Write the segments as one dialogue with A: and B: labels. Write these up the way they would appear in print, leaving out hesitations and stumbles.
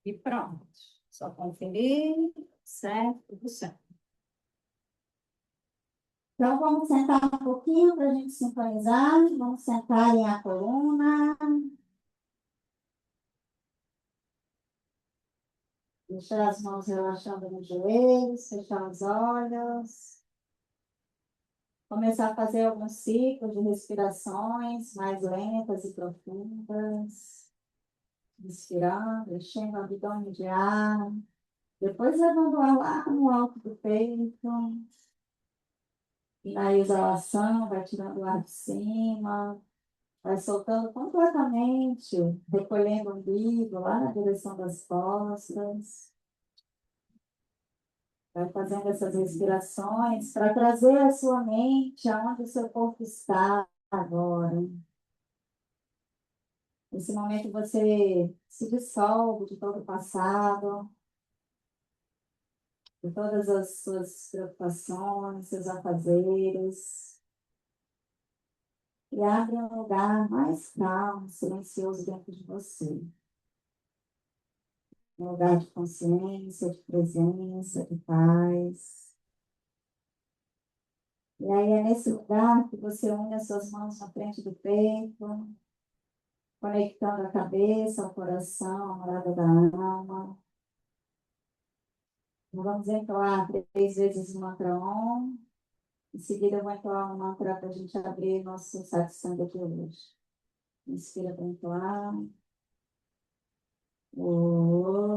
A: E pronto. Só conferir, certo, tudo certo.
B: Então, vamos sentar um pouquinho para a gente sincronizar. Vamos sentar em a coluna. Deixar as mãos relaxando nos joelhos, fechar os olhos. Começar a fazer alguns ciclos de respirações mais lentas e profundas. Inspirando, enchendo o abdômen de ar. Depois levando o ar lá no alto do peito. E na exalação, vai tirando o ar de cima. Vai soltando completamente, recolhendo o umbigo lá na direção das costas. Vai fazendo essas respirações para trazer a sua mente aonde o seu corpo está agora. Nesse momento você se dissolve de todo o passado, de todas as suas preocupações, seus afazeres, e abre um lugar mais calmo, silencioso dentro de você. Um lugar de consciência, de presença, de paz. E aí é nesse lugar que você une as suas mãos na frente do peito, conectando a cabeça ao coração, a morada da alma. Vamos entoar 3 vezes o mantra Om. Em seguida, eu vou entoar um mantra para a gente abrir nosso satsang de hoje. Inspira para entoar. Om.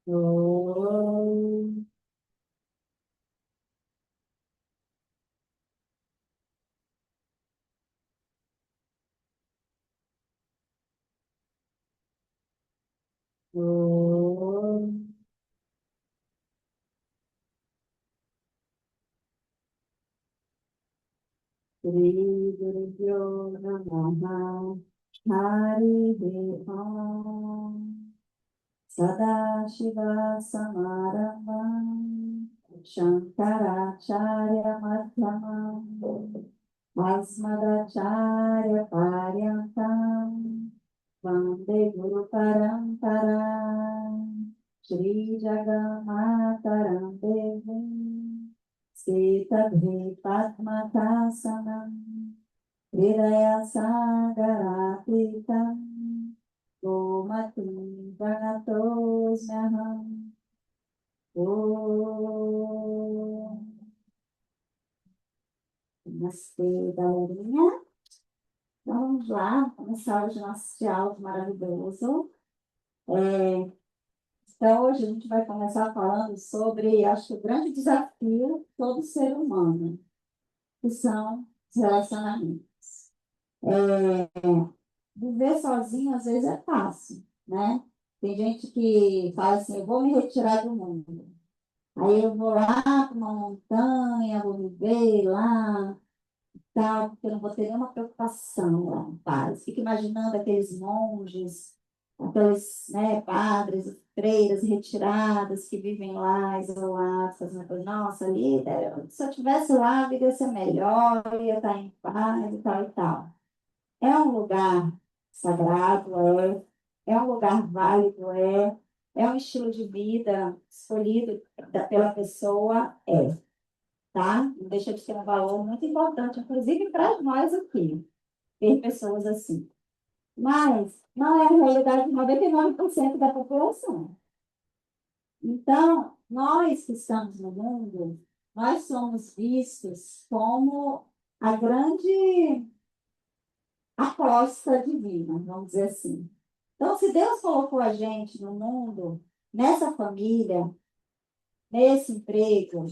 B: Om. Om. Shri Guru Namaha Hari Om. Sadashiva Samaramam Shankaracharya Madhyamam Asmadacharya Paryantam Vande Guru Paramparam Shri Jagannatam Devim Sita Bhi Padmatasanam Hridaya Sagarapitam Gomatim Vanatosmaham. Om. Namastê, galerinha. Então, vamos lá, começar hoje nosso diálogo maravilhoso. Então, hoje a gente vai começar falando sobre, acho que o grande desafio de todo ser humano, que são os relacionamentos. Viver sozinho, às vezes, é fácil, né? Tem gente que fala assim, eu vou me retirar do mundo. Aí eu vou lá para uma montanha, vou viver lá, tal, porque eu não vou ter nenhuma preocupação lá, paz. Fico imaginando aqueles monges, aqueles, né, padres, freiras retiradas que vivem lá, isolados, fazendo coisa. Nossa, ali, se eu estivesse lá, a vida ia ser melhor, eu ia estar em paz e tal e tal. É um lugar sagrado, é um lugar válido, é um estilo de vida escolhido pela pessoa, tá? Não deixa de ser um valor muito importante, inclusive para nós aqui, ter pessoas assim. Mas não é a realidade de 99% da população. Então, nós que estamos no mundo, nós somos vistos como a grande aposta divina, vamos dizer assim. Então, se Deus colocou a gente no mundo, nessa família, nesse emprego,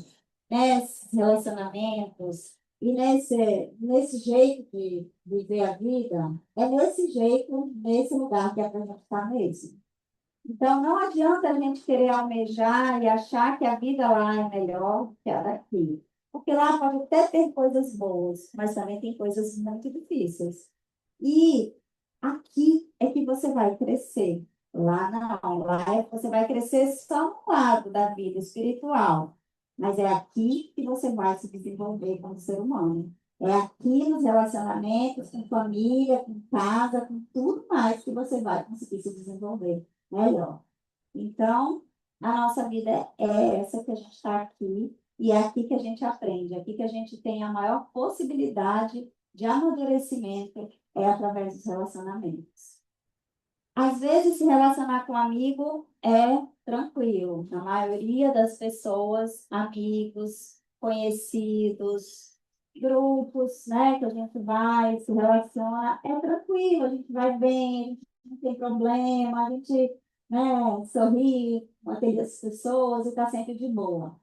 B: nesses relacionamentos e nesse jeito de viver a vida, é nesse jeito, nesse lugar que é para a gente estar mesmo. Então, não adianta a gente querer almejar e achar que a vida lá é melhor que a daqui. Porque lá pode até ter coisas boas, mas também tem coisas muito difíceis. E aqui é que você vai crescer. Lá não, lá você vai crescer só no lado da vida espiritual, mas é aqui que você vai se desenvolver como ser humano. É aqui nos relacionamentos, com família, com casa, com tudo mais que você vai conseguir se desenvolver melhor. Então, a nossa vida é essa que a gente está aqui, e é aqui que a gente aprende, é aqui que a gente tem a maior possibilidade de amadurecimento, é através dos relacionamentos. Às vezes, se relacionar com um amigo é tranquilo. Na maioria das pessoas, amigos, conhecidos, grupos, né, que a gente vai, se relaciona, é tranquilo, a gente vai bem, a gente não tem problema, a gente, né, sorri com aquelas pessoas e está sempre de boa.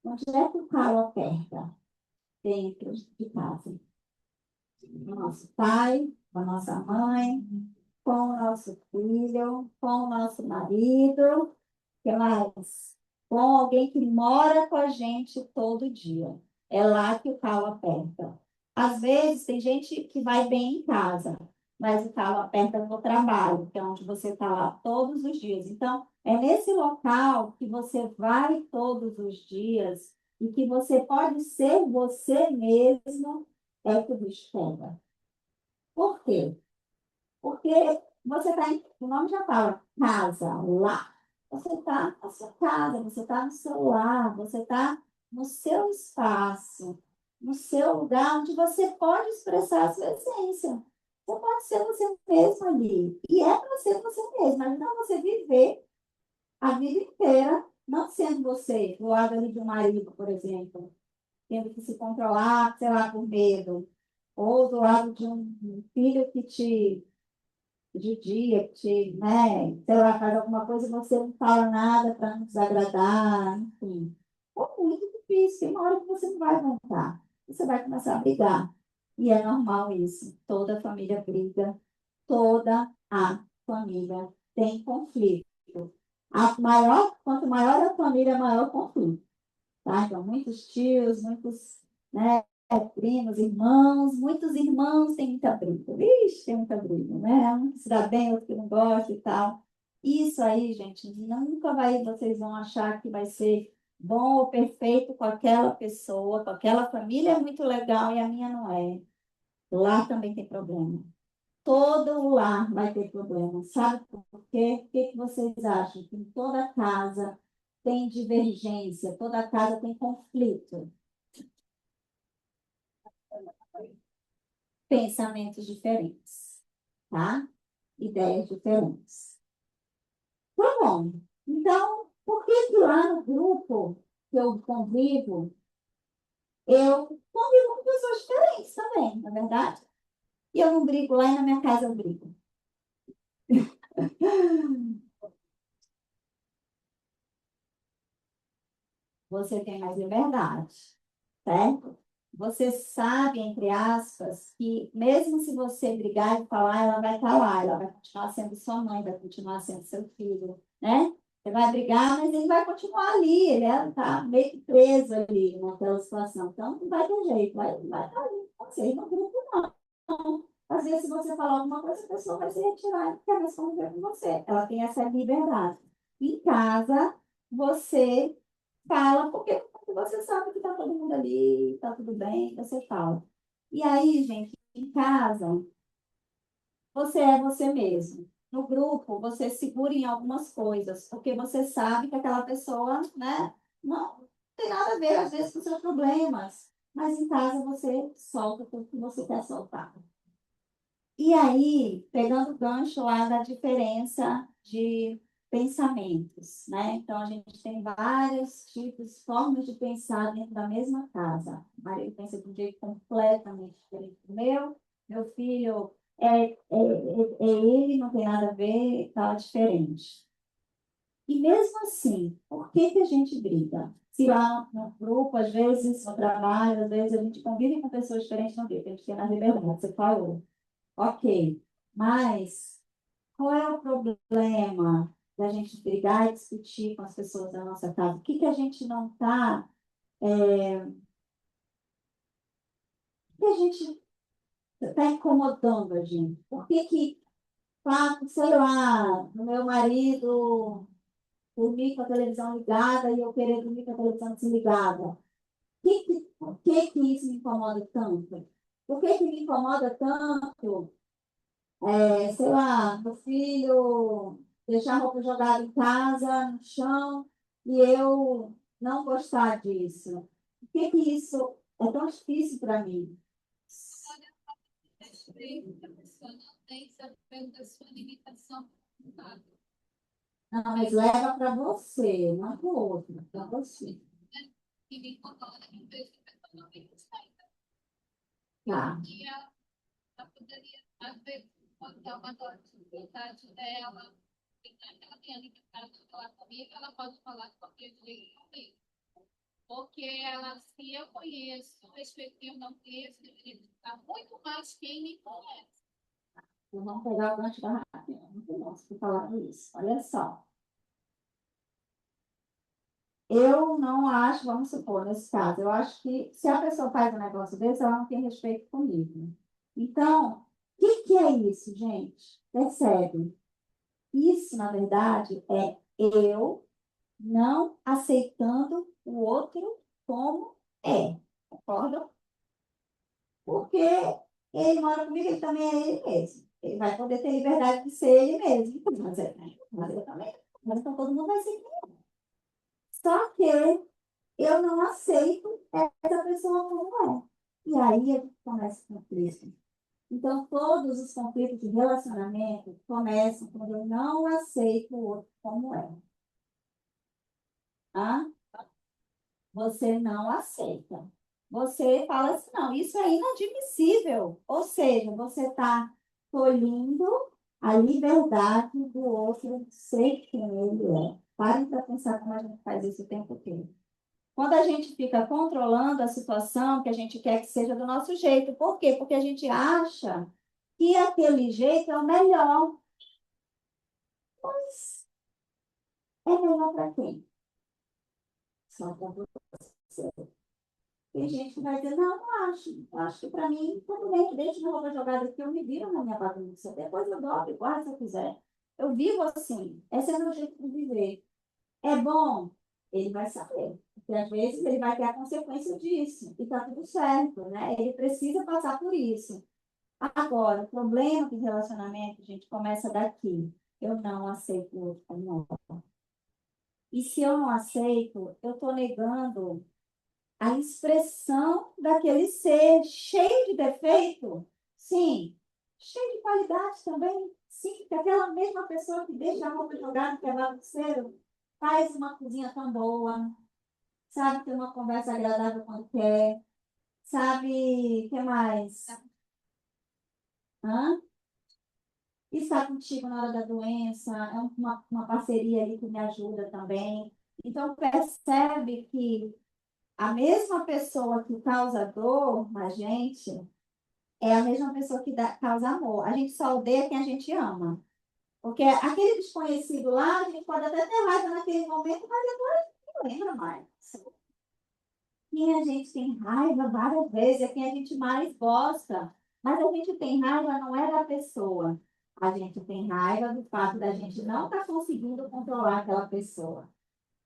B: Onde é que o calo aperta? Dentro de casa. O nosso pai, a nossa mãe, com o nosso filho, com o nosso marido, que mais? Com alguém que mora com a gente todo dia. É lá que o calo aperta. Às vezes, tem gente que vai bem em casa, mas o calo aperta no trabalho, que é onde você está lá todos os dias. Então, é nesse local que você vai todos os dias e que você pode ser você mesmo, é que o bicho pega. Por quê? Porque você está em, o nome já fala, casa, lá. Você está na sua casa, você está no seu lar, você está no seu espaço, no seu lugar onde você pode expressar a sua essência. Você pode ser você mesmo ali. E é para ser você mesmo, mas não você viver a vida inteira não sendo você, do lado ali de um marido, por exemplo, tendo que se controlar, sei lá, por medo. Ou do lado de um filho que te judia, que te, né, sei lá, faz alguma coisa e você não fala nada para não desagradar, enfim. É muito difícil, tem uma hora que você não vai aguentar, você vai começar a brigar. E é normal isso, toda família briga, toda a família tem conflito. Quanto maior a família, maior o conflito, tá? Então, muitos tios, muitos, né, primos, irmãos, muitos irmãos têm muita briga. Vixe, tem muita briga, né? Um que se dá bem, outro que não gosta e tal. Isso aí, gente, nunca vai, vocês vão achar que vai ser bom ou perfeito com aquela pessoa, com aquela família é muito legal e a minha não é. Lá também tem problema. Todo lar vai ter problema. Sabe por quê? O que que vocês acham? Que em toda casa tem divergência, toda casa tem conflito, pensamentos diferentes, tá? Ideias diferentes. Tá bom. Então, por que que lá no grupo que eu convivo, eu convivo com pessoas diferentes também, na é verdade? E eu não brigo lá e na minha casa eu brigo. Você tem mais liberdade, certo? Você sabe, entre aspas, que mesmo se você brigar e falar, ela vai estar lá, ela vai continuar sendo sua mãe, vai continuar sendo seu filho, né? Você vai brigar, mas ele vai continuar ali, ele está meio que preso ali naquela situação. Então, não vai ter jeito, vai estar ali com você, no grupo não. Às vezes, se você falar alguma coisa, a pessoa vai se retirar e não quer mais conviver com você. Ela tem essa liberdade. Em casa, você fala, porque você sabe que está todo mundo ali, está tudo bem, você fala. E aí, gente, em casa, você é você mesmo. No grupo, você segura em algumas coisas, porque você sabe que aquela pessoa, né, não tem nada a ver, às vezes, com seus problemas. Mas em casa, você solta tudo que você quer soltar. E aí, pegando o gancho lá da diferença de pensamentos, né? Então, a gente tem vários tipos, formas de pensar dentro da mesma casa. O marido pensa de um jeito completamente diferente do meu filho é ele, não tem nada a ver, fala diferente. E mesmo assim, por que que a gente briga? Se lá no grupo, às vezes, no trabalho, às vezes a gente convive com pessoas diferentes, não briga, a gente tem na liberdade, você falou. Ok, mas qual é o problema da gente brigar e discutir com as pessoas da nossa casa? O que que a gente não está, o que a gente está incomodando a gente? Por que que fato, sei lá, do meu marido dormir com a televisão ligada e eu querer dormir com a televisão desligada. Por que isso me incomoda tanto? Por que me incomoda tanto, sei lá, meu filho deixar a roupa jogada em casa, no chão, e eu não gostar disso? Por que isso é tão difícil para mim?
C: Respeito que a pessoa não tem sabendo da sua limitação.
B: Não, mas leva para você, não para o outro, para você.
C: E me incomoda que às vezes a pessoa não me respeita.
B: Tá.
C: E ela poderia, às vezes, contar uma dificuldade dela, que ela tem a liberdade de falar comigo, ela pode falar de qualquer jeito comigo. Porque ela, se eu conheço, respeito que eu não conheço, deveria estar muito mais quem me conhece.
B: Então, vamos pegar o gancho da Raquel. Muito bom você ter falado isso. Olha só. Eu não acho, vamos supor, nesse caso, eu acho que se a pessoa faz um negócio desse, ela não tem respeito comigo. Então, o que é isso, gente? Percebe? Isso, na verdade, é eu não aceitando o outro como é. Concorda? Porque ele mora comigo, ele também é ele mesmo. Ele vai poder ter liberdade de ser ele mesmo. Mas eu também. Mas então todo mundo vai ser. Só que eu não aceito essa pessoa como é. E aí a gente começa o conflito. Então, todos os conflitos de relacionamento começam quando eu não aceito o outro como é. Ah? Você não aceita. Você fala assim, não, isso é inadmissível. Ou seja, você está tolhindo a liberdade do outro ser quem ele é. Parem para pensar como a gente faz isso o tempo todo. Quando a gente fica controlando a situação, que a gente quer que seja do nosso jeito. Por quê? Porque a gente acha que aquele jeito é o melhor. Mas é melhor para quem? Só para você. Tem gente que vai dizer, não, não acho. Acho que para mim, tudo bem, deixa minha roupa jogada aqui, eu me viro na minha bagunça. Depois eu dobro, guardo se eu quiser. Eu vivo assim. Esse é o meu jeito de viver. É bom? Ele vai saber. Porque às vezes ele vai ter a consequência disso. E tá tudo certo, né? Ele precisa passar por isso. Agora, o problema de relacionamento, gente, começa daqui. Eu não aceito o outro como é. E se eu não aceito, eu estou negando a expressão daquele ser cheio de defeito, sim, cheio de qualidade também, sim, que aquela mesma pessoa que deixa a roupa jogada no travesseiro faz uma cozinha tão boa, sabe ter uma conversa agradável quando quer, sabe, o que mais? Hã? Está contigo na hora da doença, é uma parceria ali que me ajuda também. Então, percebe que a mesma pessoa que causa dor na gente é a mesma pessoa que causa amor. A gente só odeia quem a gente ama. Porque aquele desconhecido lá, a gente pode até ter raiva naquele momento, mas depois a gente não lembra mais. Quem a gente tem raiva várias vezes é quem a gente mais gosta. Mas a gente tem raiva não é da pessoa. A gente tem raiva do fato da gente não estar conseguindo controlar aquela pessoa.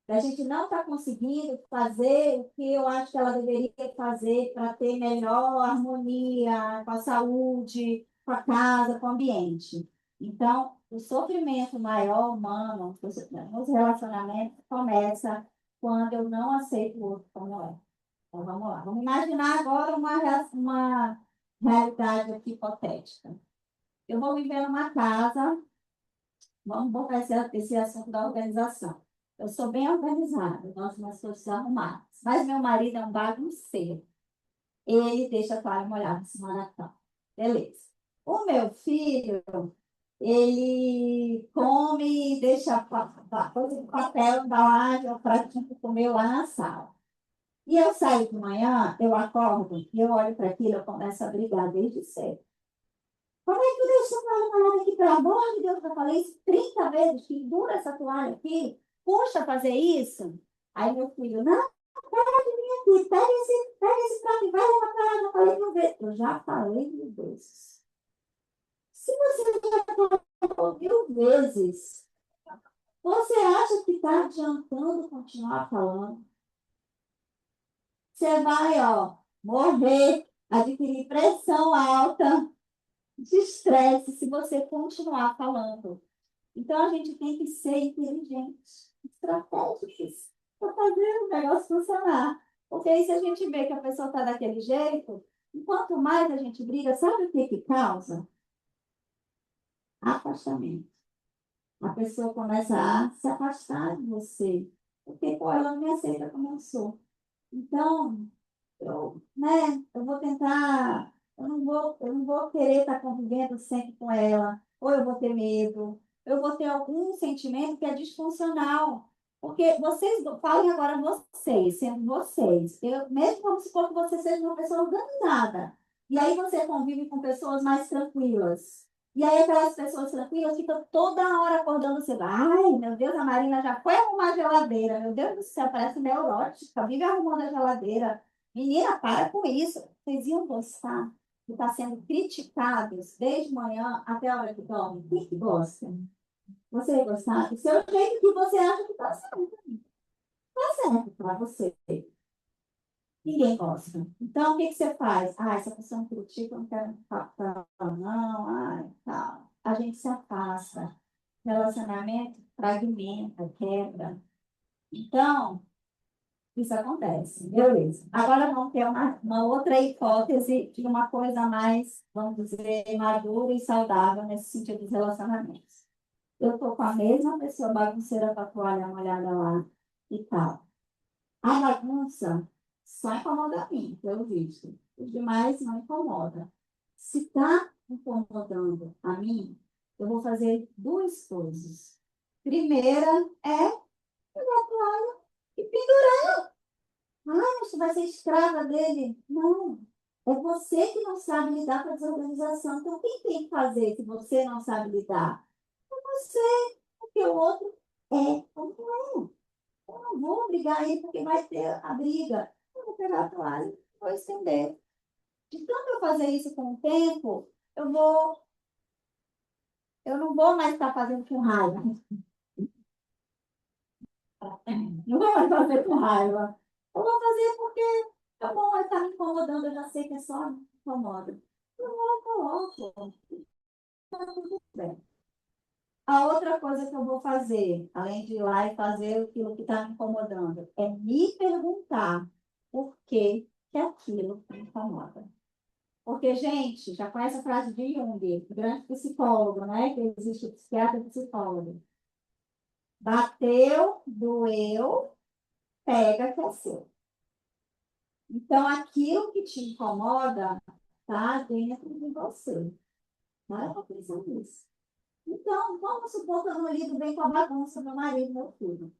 B: A gente não está conseguindo fazer o que eu acho que ela deveria fazer para ter melhor harmonia com a saúde, com a casa, com o ambiente. Então, o sofrimento maior humano nos relacionamentos começa quando eu não aceito o outro como é. Então, vamos lá. Vamos imaginar agora uma realidade aqui hipotética. Eu vou viver numa casa, vamos botar esse assunto da organização. Eu sou bem organizada, eu gosto das coisas arrumadas. Mas meu marido é um bagunceiro. Ele deixa a toalha molhada em cima da cama. Beleza. O meu filho, ele come e deixa coisa de papel, embalagem, o pratinho que comeu lá na sala. E eu saio de manhã, eu acordo e eu olho para aquilo, eu começo a brigar desde cedo. Como é que eu deixo essa toalha molhada aqui? Pelo amor de Deus, eu falei isso 30 vezes, que dura essa toalha aqui. Puxa fazer isso. Aí meu filho, não, pode vir aqui, pega esse prato e vai levar para lá. Eu falei 1 vez. Eu já falei 1 vez. Se você já falou 1000 vezes, você acha que está adiantando continuar falando? Você vai, ó, morrer, adquirir pressão alta, de estresse, se você continuar falando. Então, a gente tem que ser inteligente, estratégicos, para fazer o negócio funcionar. Porque aí, se a gente vê que a pessoa está daquele jeito, quanto mais a gente briga, sabe o que que causa? Afastamento. A pessoa começa a se afastar de você, porque, pô, ela não me aceita como eu sou. Então, eu vou tentar, eu não vou querer estar convivendo sempre com ela, ou eu vou ter medo, eu vou ter algum sentimento que é disfuncional. Porque vocês, falem agora vocês, sendo vocês, mesmo vamos supor que você seja uma pessoa organizada, e aí você convive com pessoas mais tranquilas. E aí aquelas pessoas tranquilas ficam toda hora acordando você. Ai, meu Deus, a Marina já foi arrumar a geladeira. Meu Deus do céu, parece neurótica. Vive arrumando a geladeira. Menina, para com isso. Vocês iam gostar de estar sendo criticados desde manhã até a hora que dorme? Quem que gosta? Você ia gostar do seu jeito que você acha que está certo. Está certo para você. Ninguém gosta. Então, o que que você faz? Ah, essa pessoa me critica, eu não quero falar, não. Ai, tal. A gente se afasta. Relacionamento fragmenta, quebra. Então, isso acontece, beleza. Agora vamos ter uma outra hipótese de uma coisa mais, vamos dizer, madura e saudável nesse sentido dos relacionamentos. Eu estou com a mesma pessoa bagunceira com a toalha molhada lá e tal. A bagunça só incomoda a mim, pelo visto. Os demais não incomodam. Se está incomodando a mim, eu vou fazer duas coisas. Primeira é pegar a toalha e pendurar. Ah, você vai ser escrava dele. Não. É você que não sabe lidar com a desorganização. Então, quem tem que fazer se você não sabe lidar? É você, porque o outro é como é. Eu não vou brigar aí porque vai ter a briga. Eu vou pegar a toalha e vou estender. De tanto eu fazer isso com o tempo, eu não vou mais estar fazendo com raiva. Não vou mais fazer com raiva. Eu vou fazer porque tá bom, vai estar me incomodando, eu já sei que é só me incomoda. Eu vou e coloco. Tá tudo bem. A outra coisa que eu vou fazer, além de ir lá e fazer aquilo que está me incomodando, é me perguntar por que que aquilo me incomoda. Porque, gente, já conhece a frase de Jung, grande psicólogo, né? Que existe o psiquiatra e o psicólogo. Bateu, doeu, pega que é seu. Então, aquilo que te incomoda está dentro de você. Para pra pensar nisso. Então, vamos supor que eu não lido bem com a bagunça do meu marido, meu filho.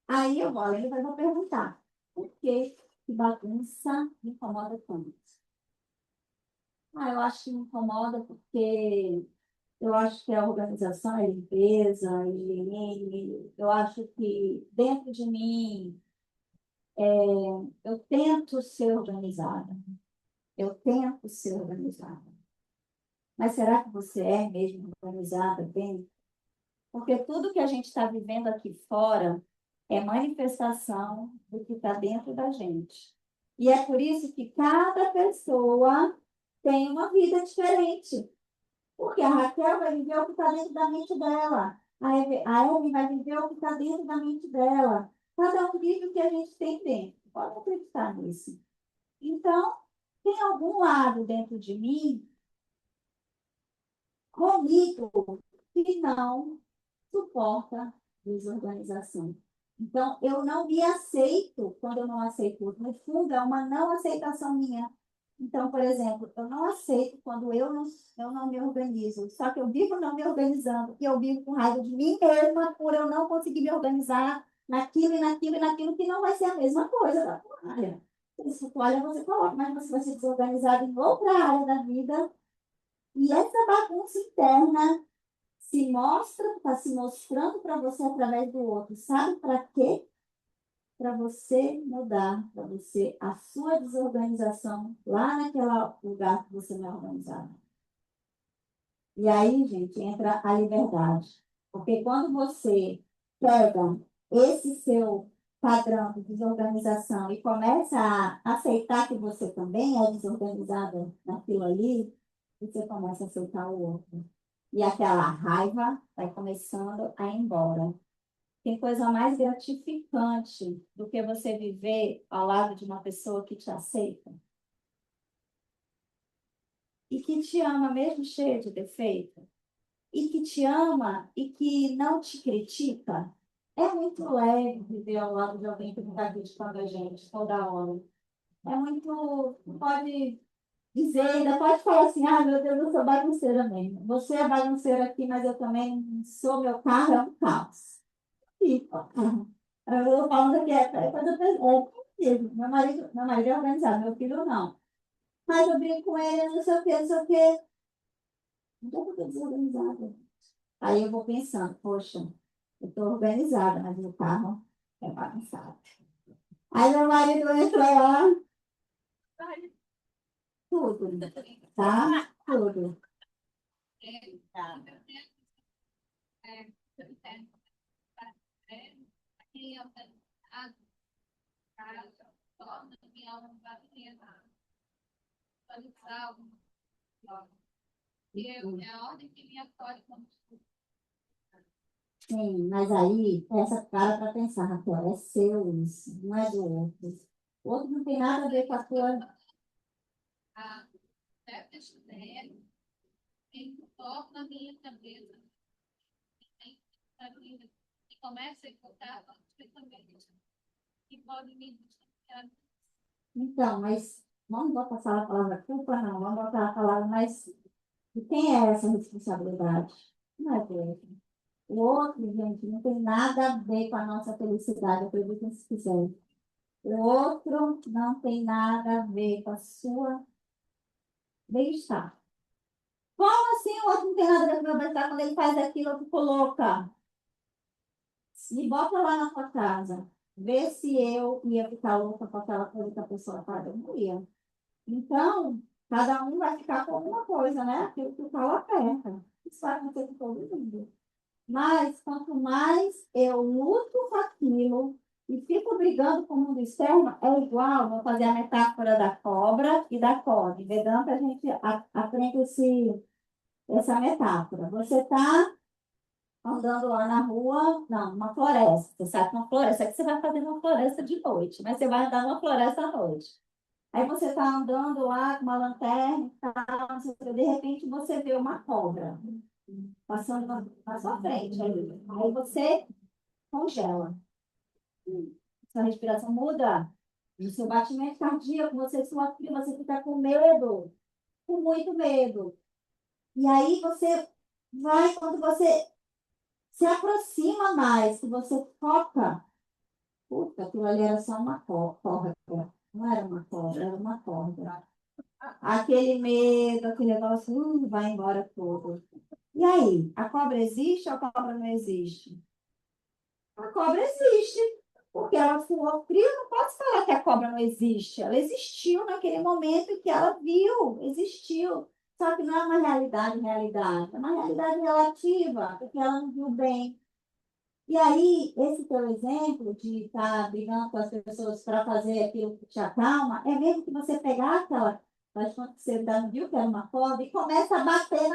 B: Aí eu vou, ele vai me perguntar, por que bagunça me incomoda tanto? Ah, eu acho que me incomoda porque eu acho que a organização é limpeza, higiene. Eu acho que dentro de mim eu tento ser organizada. Eu tento ser organizada. Mas será que você é mesmo organizada bem? Porque tudo que a gente está vivendo aqui fora é manifestação do que está dentro da gente. E é por isso que cada pessoa tem uma vida diferente. Porque a Raquel vai viver o que está dentro da mente dela. A Ellen vai viver o que está dentro da mente dela. Cada um vive o que a gente tem dentro. Pode acreditar nisso. Então, tem algum lado dentro de mim, comigo, que não suporta desorganização. Então, eu não me aceito quando eu não aceito outro. No fundo, é uma não aceitação minha. Então, por exemplo, eu não aceito quando eu não me organizo. Só que eu vivo não me organizando. E eu vivo com raiva de mim mesma por eu não conseguir me organizar naquilo e naquilo e naquilo que não vai ser a mesma coisa da toalha. Essa toalha você coloca, mas você vai ser desorganizado em outra área da vida. E essa bagunça interna está se mostrando para você através do outro. Sabe para quê? Para você mudar, para você, a sua desorganização lá naquele lugar que você não é organizado. E aí, gente, entra a liberdade. Porque quando você pega esse seu padrão de desorganização e começa a aceitar que você também é desorganizada naquilo ali, você começa a aceitar o outro. E aquela raiva vai começando a ir embora. Tem coisa mais gratificante do que você viver ao lado de uma pessoa que te aceita e que te ama mesmo cheio de defeito e que te ama e que não te critica. É muito leve viver ao lado de alguém que não está criticando a gente toda hora. É muito. Pode dizer, ainda pode falar assim: ah, meu Deus, eu sou bagunceira mesmo. Você é bagunceira aqui, mas eu também sou, meu carro é um caos. E, ó, eu falando aqui, coisa mesmo. Meu marido é organizado, meu filho não. Mas eu brinco com ele, não sei o quê, não sei o quê. Não estou desorganizada. Aí eu vou pensando, poxa, eu estou organizada, mas meu carro é bagunçado. Aí meu marido entra lá, tudo, tá? Tudo.
A: Tá.
C: É a ordem que me acolhe quando
B: Sim, mas aí, essa cara para pensar, Raquel, é seu isso, não é do outro. O outro não tem nada a ver com a tua.
C: a certa ideia em torna a minha cabeça e começa a executar os pensamentos que podem me distanciar.
B: Então, mas vamos botar a palavra culpa, não, vamos botar a palavra, mas de quem é essa responsabilidade? Não é dele. O outro, gente, não tem nada a ver com a nossa felicidade, acreditem se quiser. O outro não tem nada a ver com a sua bem-estar. Como assim o outro não tem nada a ver com o meu bem-estar quando ele faz aquilo que coloca? Me bota lá na tua casa. Vê se eu ia ficar louca com aquela coisa que a pessoa faz. Eu não ia. Então, cada um vai ficar com alguma coisa, né? Aquilo que o pau aperta. Isso vai acontecer com todo mundo. Mas, quanto mais eu luto com aquilo e fico brigando com o mundo externo, é igual, vou fazer a metáfora da cobra e da corda. Vedanta, a gente aprende essa metáfora. Você está andando lá na rua, não, numa floresta. Você sabe que uma floresta, é que você vai fazer uma floresta de noite, mas você vai andar numa floresta à noite. Aí você está andando lá com uma lanterna e tal, não sei o quê, de repente você vê uma cobra passando na sua frente. Aí você congela. Sua respiração muda. O seu batimento cardíaco, você sua frio, você fica com medo, com muito medo. E aí você vai, quando você se aproxima mais, que você foca, puta, aquilo ali era só uma corda. Não era uma corda, era uma corda. Aquele medo, aquele negócio, vai embora tudo. E aí, a cobra existe ou a cobra não existe? A cobra existe, porque ela suou frio, não posso falar que a cobra não existe. Ela existiu naquele momento que ela viu, existiu. Só que não é uma realidade, é uma realidade relativa, porque ela não viu bem. E aí, esse teu exemplo de estar brigando com as pessoas para fazer aquilo que te acalma, é mesmo que você pegar aquela, faz conta que você ainda não viu que era uma corda, e começa a bater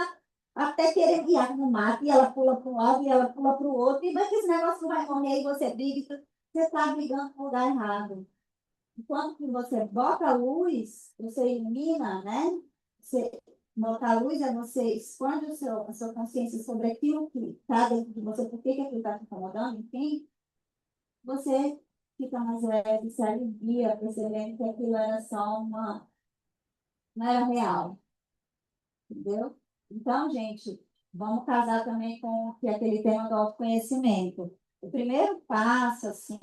B: até querer guiar no mato, e ela pula para um lado e ela pula para o outro, e vai que esse negócio não vai morrer, e você briga, você está brigando com o lugar errado. Enquanto que você bota a luz, você ilumina, né? Você bota a luz, é você expande a sua consciência sobre aquilo que está dentro de você, por que que aquilo está te incomodando, enfim, você fica mais leve, se alivia, percebendo que aquilo era só uma, não era real, entendeu? Então, gente, vamos casar também com aquele tema do autoconhecimento. O primeiro passo, assim,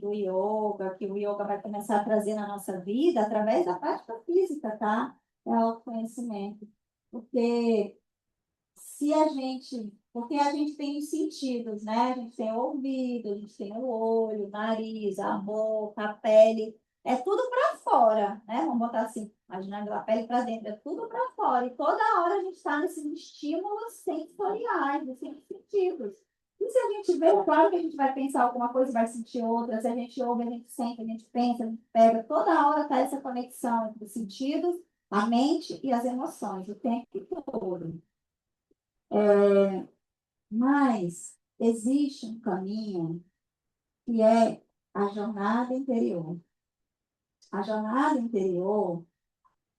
B: do yoga, que o yoga vai começar a trazer na nossa vida, através da prática física, tá? É o autoconhecimento. Porque se a gente, porque a gente tem os sentidos, né? A gente tem o ouvido, a gente tem o olho, o nariz, a boca, a pele. é tudo para fora, né? Vamos botar assim, imaginando a pele para dentro, é tudo para fora. E toda hora a gente está nesses estímulos sensoriais, dos cinco sentidos. E se a gente vê, claro que a gente vai pensar alguma coisa, vai sentir outra. Se a gente ouve, a gente sente, a gente pensa, a gente pega. Toda hora está essa conexão entre os sentidos, a mente e as emoções, o tempo todo. Mas existe um caminho que é a jornada interior. A jornada interior,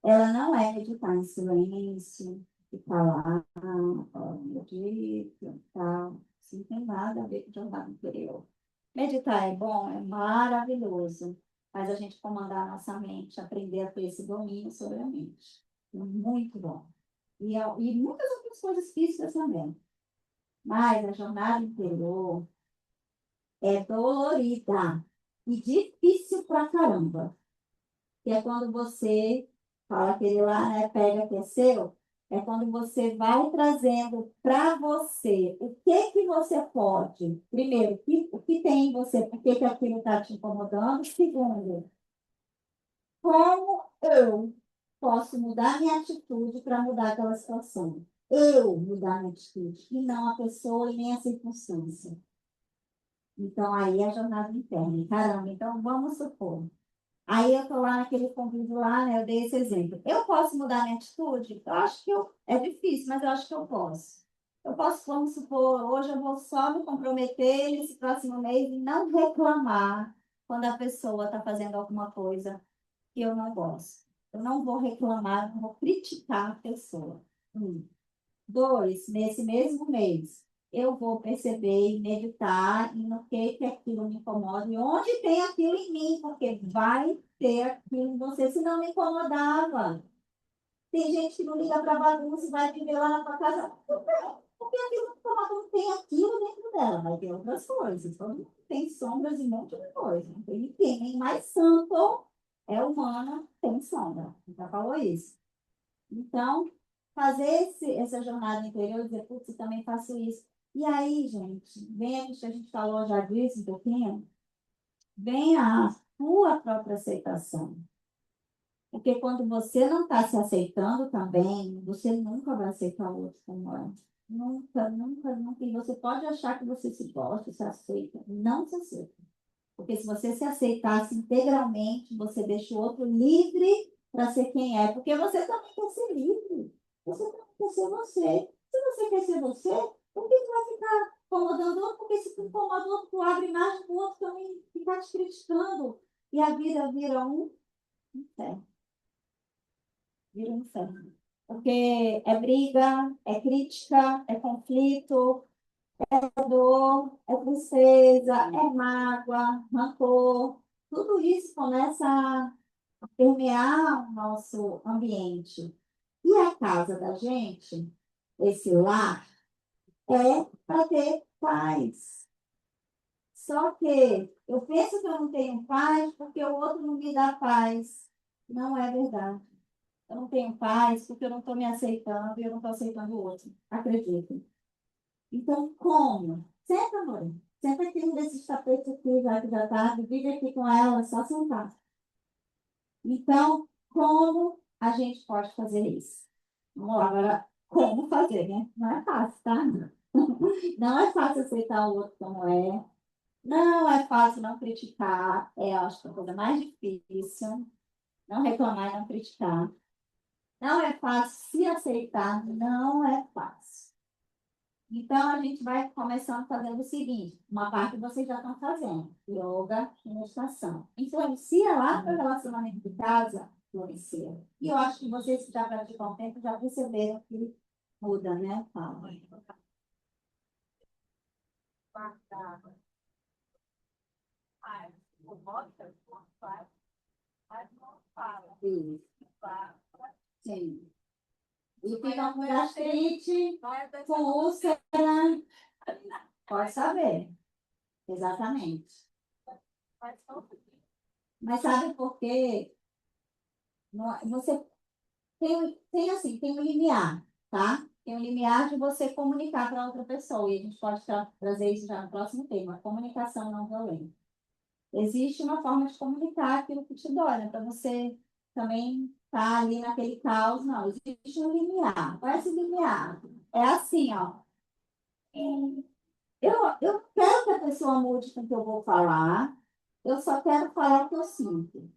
B: ela não é meditar em silêncio, ficar lá, ó, medito, tal. Isso não tem nada a ver com jornada interior. Meditar é bom, é maravilhoso, mas a gente comandar a nossa mente, aprender a ter esse domínio sobre a mente. É muito bom. E muitas outras coisas físicas também. Mas a jornada interior é dolorida e difícil pra caramba. Que é quando você fala aquele lá, né, pega que é seu, é quando você vai trazendo para você o que você pode. Primeiro, o que tem em você, por que aquilo está te incomodando. Segundo, como eu posso mudar minha atitude para mudar aquela situação. Eu mudar minha atitude, e não a pessoa e nem a circunstância. Então, aí é a jornada interna. Caramba, então vamos supor. Aí eu estou lá naquele convívio lá, né? Eu dei esse exemplo. Eu posso mudar minha atitude? Eu acho que é difícil, mas eu acho que eu posso. Eu posso, vamos supor, hoje eu vou só me comprometer nesse próximo mês e não reclamar quando a pessoa está fazendo alguma coisa que eu não gosto. Eu não vou reclamar, não vou criticar a pessoa. Um. Dois, nesse mesmo mês, eu vou perceber e meditar e no que aquilo me incomoda e onde tem aquilo em mim, porque vai ter aquilo em você, se não me incomodava. Tem gente que não liga para bagunça e vai viver lá na tua casa, porque aquilo que não tem aquilo dentro dela, vai ter outras coisas. Todo mundo tem sombras e um monte de coisa. Não tem ninguém, nem mais santo é humano, tem sombra. Já falou isso. Então, fazer essa jornada interior e dizer, putz, eu também faço isso. E aí, gente, vem a gente falou já disso um pouquinho, vem a sua própria aceitação. Porque quando você não está se aceitando também, você nunca vai aceitar o outro como é. Nunca, nunca, nunca. E você pode achar que você se gosta, se aceita. Não se aceita. Porque se você se aceitasse integralmente, você deixa o outro livre para ser quem é. Porque você também quer ser livre. Você também quer ser você. Se você quer ser você, por que vai ficar incomodando o outro? Porque se tu incomoda o outro, tu abre mais do outro também ficar te criticando. E a vida vira um inferno. Vira um inferno. Porque é briga, é crítica, é conflito, dor, é tristeza, é mágoa, rancor. Tudo isso começa a permear o nosso ambiente. E a casa da gente, esse lar, é para ter paz. Só que eu penso que eu não tenho paz porque o outro não me dá paz. Não é verdade. Eu não tenho paz porque eu não estou me aceitando e eu não estou aceitando o outro. Acredito. Então, como? Senta, amor. Senta aqui um desses tapetes aqui, já que já tá. Divide aqui com ela, só sentar. Então, como a gente pode fazer isso? Vamos lá, agora, como fazer, né? Não é fácil, tá? Não é fácil aceitar o outro como é. Não é fácil não criticar. É, acho que é a coisa mais difícil. Não reclamar e não criticar. Não é fácil se aceitar. Não é fácil. Então, a gente vai começando fazendo o seguinte: uma parte vocês já estão fazendo, yoga e meditação. Influencia lá para o relacionamento de casa, influencia. E eu acho que vocês que já praticam há um tempo já perceberam que muda, né? Fala. Isso. Sim. E fica com gastrite, com úlcera, pode saber. Exatamente. Mas sabe por quê? Você tem assim, tem um limiar, tá? Tem um limiar de você comunicar para outra pessoa. E a gente pode trazer isso já no próximo tema, comunicação não violenta. Existe uma forma de comunicar aquilo que te dói, né? Para você também estar ali naquele caos, não. Existe um limiar. Qual é esse limiar? É assim, ó. Eu quero que a pessoa mude com o que eu vou falar, eu só quero falar o que eu sinto.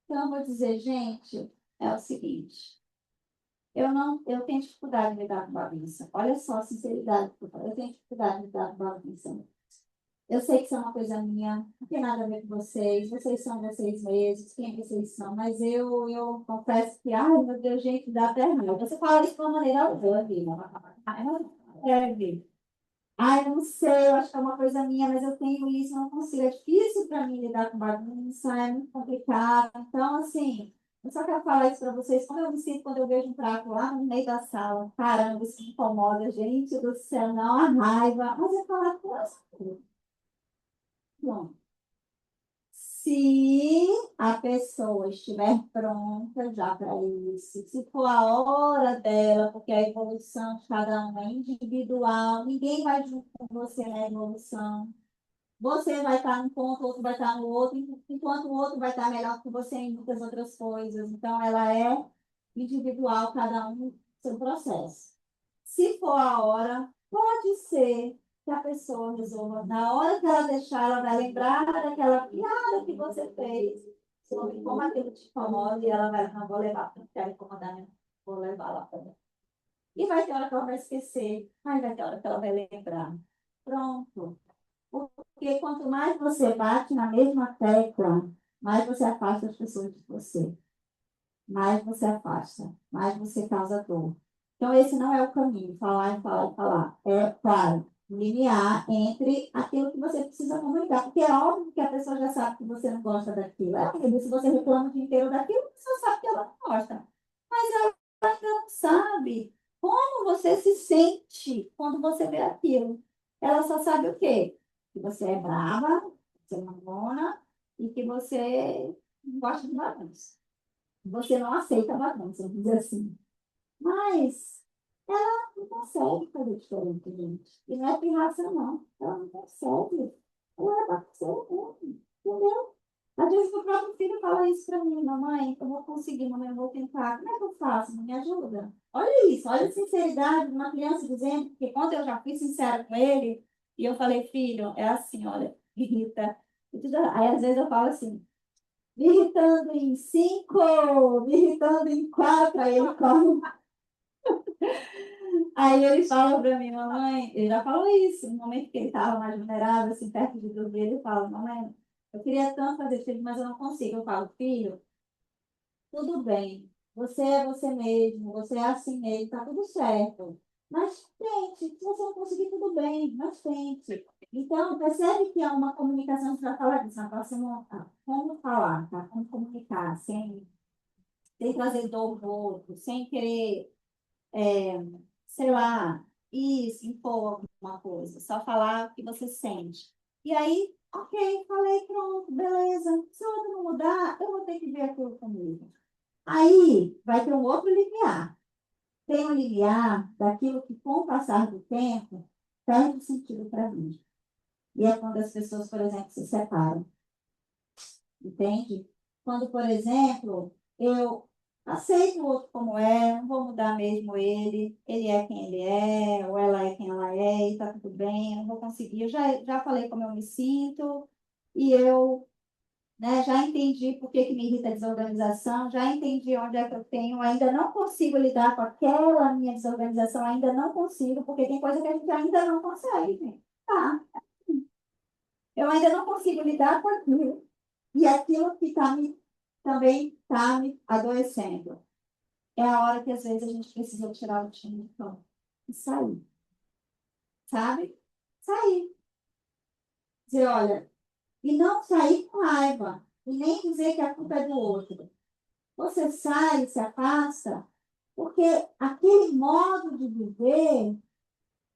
B: Então, eu vou dizer, gente, é o seguinte, eu tenho dificuldade de lidar com bagunça. Olha só a sinceridade que eu falo, eu tenho dificuldade de lidar com bagunça. Eu sei que isso é uma coisa minha, não tem nada a ver com vocês são vocês mesmos, quem vocês são, mas eu confesso que, ai meu Deus, gente, dá até raiva. Você fala isso de uma maneira leve, leve. Ai, eu não sei, eu acho que é uma coisa minha, mas eu tenho isso, eu não consigo. É difícil para mim lidar com bagunça, é muito complicado. Então, assim, eu só quero falar isso para vocês. Como eu me sinto quando eu vejo um prato lá no meio da sala? Caramba, isso me incomoda, gente do céu, não, a raiva. Mas eu falar com você. Bom, se a pessoa estiver pronta já para isso, se for a hora dela, porque a evolução de cada um é individual, ninguém vai junto com você na evolução. Você vai estar num ponto, o outro vai estar no outro, enquanto o outro vai estar melhor que você em muitas outras coisas. Então, ela é individual, cada um seu processo. Se for a hora, pode ser que a pessoa resolva. Na hora que ela deixar, ela vai lembrar daquela piada que você fez sobre como aquilo te incomoda e ela vai, não vou levar, não quero incomodar, né? Vou levar lá também. E vai ter hora que ela vai esquecer, mas vai ter hora que ela vai lembrar. Pronto. Porque quanto mais você bate na mesma tecla, mais você afasta as pessoas de você. Mais você afasta, mais você causa dor. Então, esse não é o caminho, falar e falar e falar. É, claro, limiar entre aquilo que você precisa comunicar. Porque é óbvio que a pessoa já sabe que você não gosta daquilo. É óbvio, se você reclama o dia inteiro daquilo, a pessoa sabe que ela não gosta. Mas ela ainda não sabe como você se sente quando você vê aquilo. Ela só sabe o quê? Que você é brava, você é mamona e que você não gosta de bagunça. Você não aceita bagunça, vamos dizer assim. Mas ela não consegue fazer diferente, gente. E não é pirraça, não. Ela não consegue. Ela é bagunceira mesmo. Entendeu? Às vezes o próprio filho fala isso para mim, mamãe, eu vou conseguir, mamãe, eu vou tentar. Como é que eu faço? Me ajuda. Olha isso, olha a sinceridade de uma criança dizendo, porque quando eu já fui sincera com ele, e eu falei, filho, é assim, olha, Rita. Aí às vezes eu falo assim, me irritando em 5, me irritando em 4, aí ele corre. Aí ele fala para mim, mamãe, ele já falou isso, no momento que ele estava mais vulnerável, assim, perto de dormir, ele fala, mamãe, eu queria tanto fazer filho, mas eu não consigo. Eu falo, filho, tudo bem, você é você mesmo, você é assim mesmo, tá tudo certo. Mas tente, se você não conseguir, tudo bem, mas tente. Então, percebe que é uma comunicação, você vai falar disso na próxima, como falar, tá? Como comunicar, sem trazer dor do outro, sem querer, sei lá, isso, impor alguma coisa, só falar o que você sente. E aí, ok, falei, pronto, beleza. Se o outro não mudar, eu vou ter que ver aquilo comigo. Aí vai ter um outro limiar. Tem um limiar daquilo que, com o passar do tempo, perde sentido para mim. E é quando as pessoas, por exemplo, se separam. Entende? Quando, por exemplo, eu aceito o outro como é, não vou mudar mesmo ele é quem ele é, ou ela é quem ela é, e tá tudo bem, eu não vou conseguir. Eu já falei como eu me sinto, e eu, né, já entendi por que que me irrita a desorganização, já entendi onde é que eu tenho, ainda não consigo lidar com aquela minha desorganização, ainda não consigo, porque tem coisa que a gente ainda não consegue, gente. Tá, eu ainda não consigo lidar com aquilo. E aquilo que também está me adoecendo. É a hora que às vezes a gente precisa tirar o time do campo e sair, sabe? Sair. Dizer, olha, e não sair com raiva, e nem dizer que a culpa é do outro. Você sai, se afasta, porque aquele modo de viver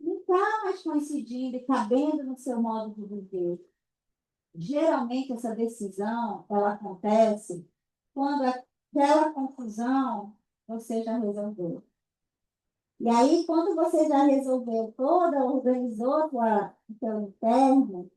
B: não está mais coincidindo e cabendo no seu modo de viver. Geralmente, essa decisão, ela acontece quando aquela confusão você já resolveu. E aí, quando você já resolveu toda, organizou o teu interno,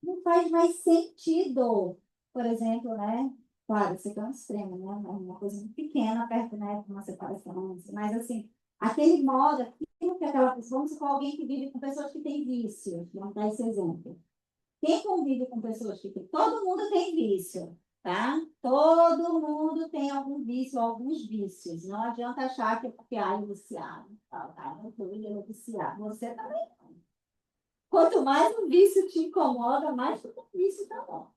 B: não faz mais sentido. Por exemplo, né? Claro, isso aqui é um extremo, né? Uma coisa muito pequena perto, né? De uma separação. Mas, assim, aquele modo, aquilo que aquela pessoa, vamos supor, alguém que vive com pessoas que têm vício. Vamos dar esse exemplo. Quem convive com pessoas que têm... Todo mundo tem vício, tá? Todo mundo tem algum vício, alguns vícios. Não adianta achar que é porque é viciado. Ele é viciado. Você também. Quanto mais o vício te incomoda, mais o vício tá bom.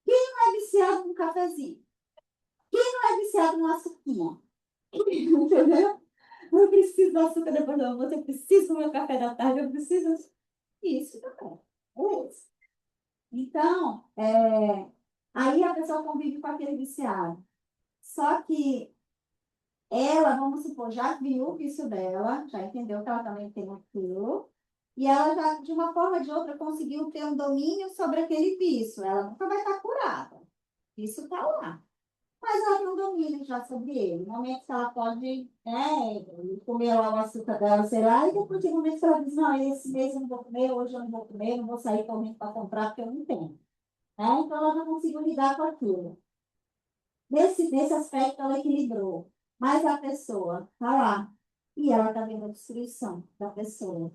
B: Quem não é viciado num cafezinho? Quem não é viciado numa açuquinha? Entendeu? Eu preciso do açúcar depois do almoço, eu preciso do meu café da tarde, eu preciso... Isso também. É isso. Então, aí a pessoa convive com aquele viciado. Só que ela, vamos supor, já viu o vício dela, já entendeu que ela também tem aquilo, e ela já, de uma forma ou de outra, conseguiu ter um domínio sobre aquele vício. Ela nunca vai estar curada. Isso está lá. Mas ela tem um domínio já sobre ele. No momento que ela pode, comer lá o açúcar dela, sei lá, e depois tem momentos que ela diz, não, esse mês eu não vou comer, hoje eu não vou comer, não vou sair correndo para comprar porque eu não tenho. Então ela já conseguiu lidar com aquilo. Nesse aspecto, ela equilibrou. Mas a pessoa está lá e ela está vendo a destruição da pessoa.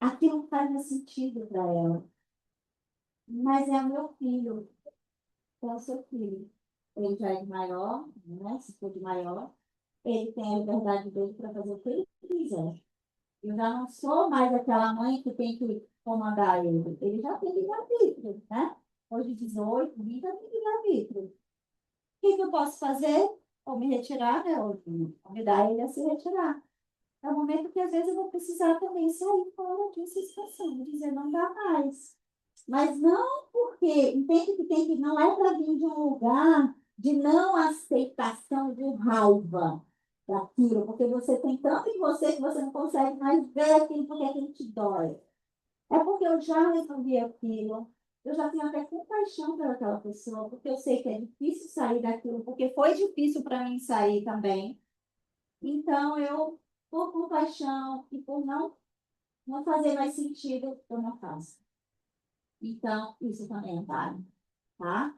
B: Aquilo não faz mais sentido para ela. Mas é o meu filho, é o seu filho. Ele já é de maior, né? Se for de maior, ele tem a liberdade dele para fazer o que ele quiser. Eu já não sou mais aquela mãe que tem que comandar ele. Ele já tem livre-arbítrio, né? Hoje, 18, 20, já tem livre-arbítrio. O que eu posso fazer? Ou me retirar, né? Ou convidar ele a se retirar. É o momento que às vezes eu vou precisar também sair fora dessa situação, dizer não dá mais. Mas não porque, entende que tem que, não é para vir de um lugar de não aceitação, de raiva daquilo, porque você tem tanto em você que você não consegue mais ver aquilo porque aquilo te dói. É porque eu já resolvi aquilo, eu já tenho até compaixão pelaquela pessoa, porque eu sei que é difícil sair daquilo, porque foi difícil para mim sair também. Então, eu, por compaixão e por não fazer mais sentido, eu não faço. Então, isso também é válido, tá?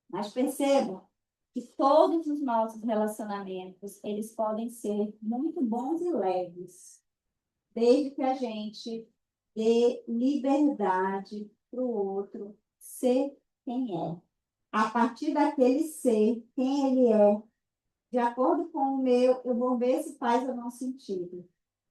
B: Mas percebam que todos os nossos relacionamentos, eles podem ser muito bons e leves, desde que a gente dê liberdade para o outro ser quem é. A partir daquele ser, quem ele é, de acordo com o meu, eu vou ver se faz ou não sentido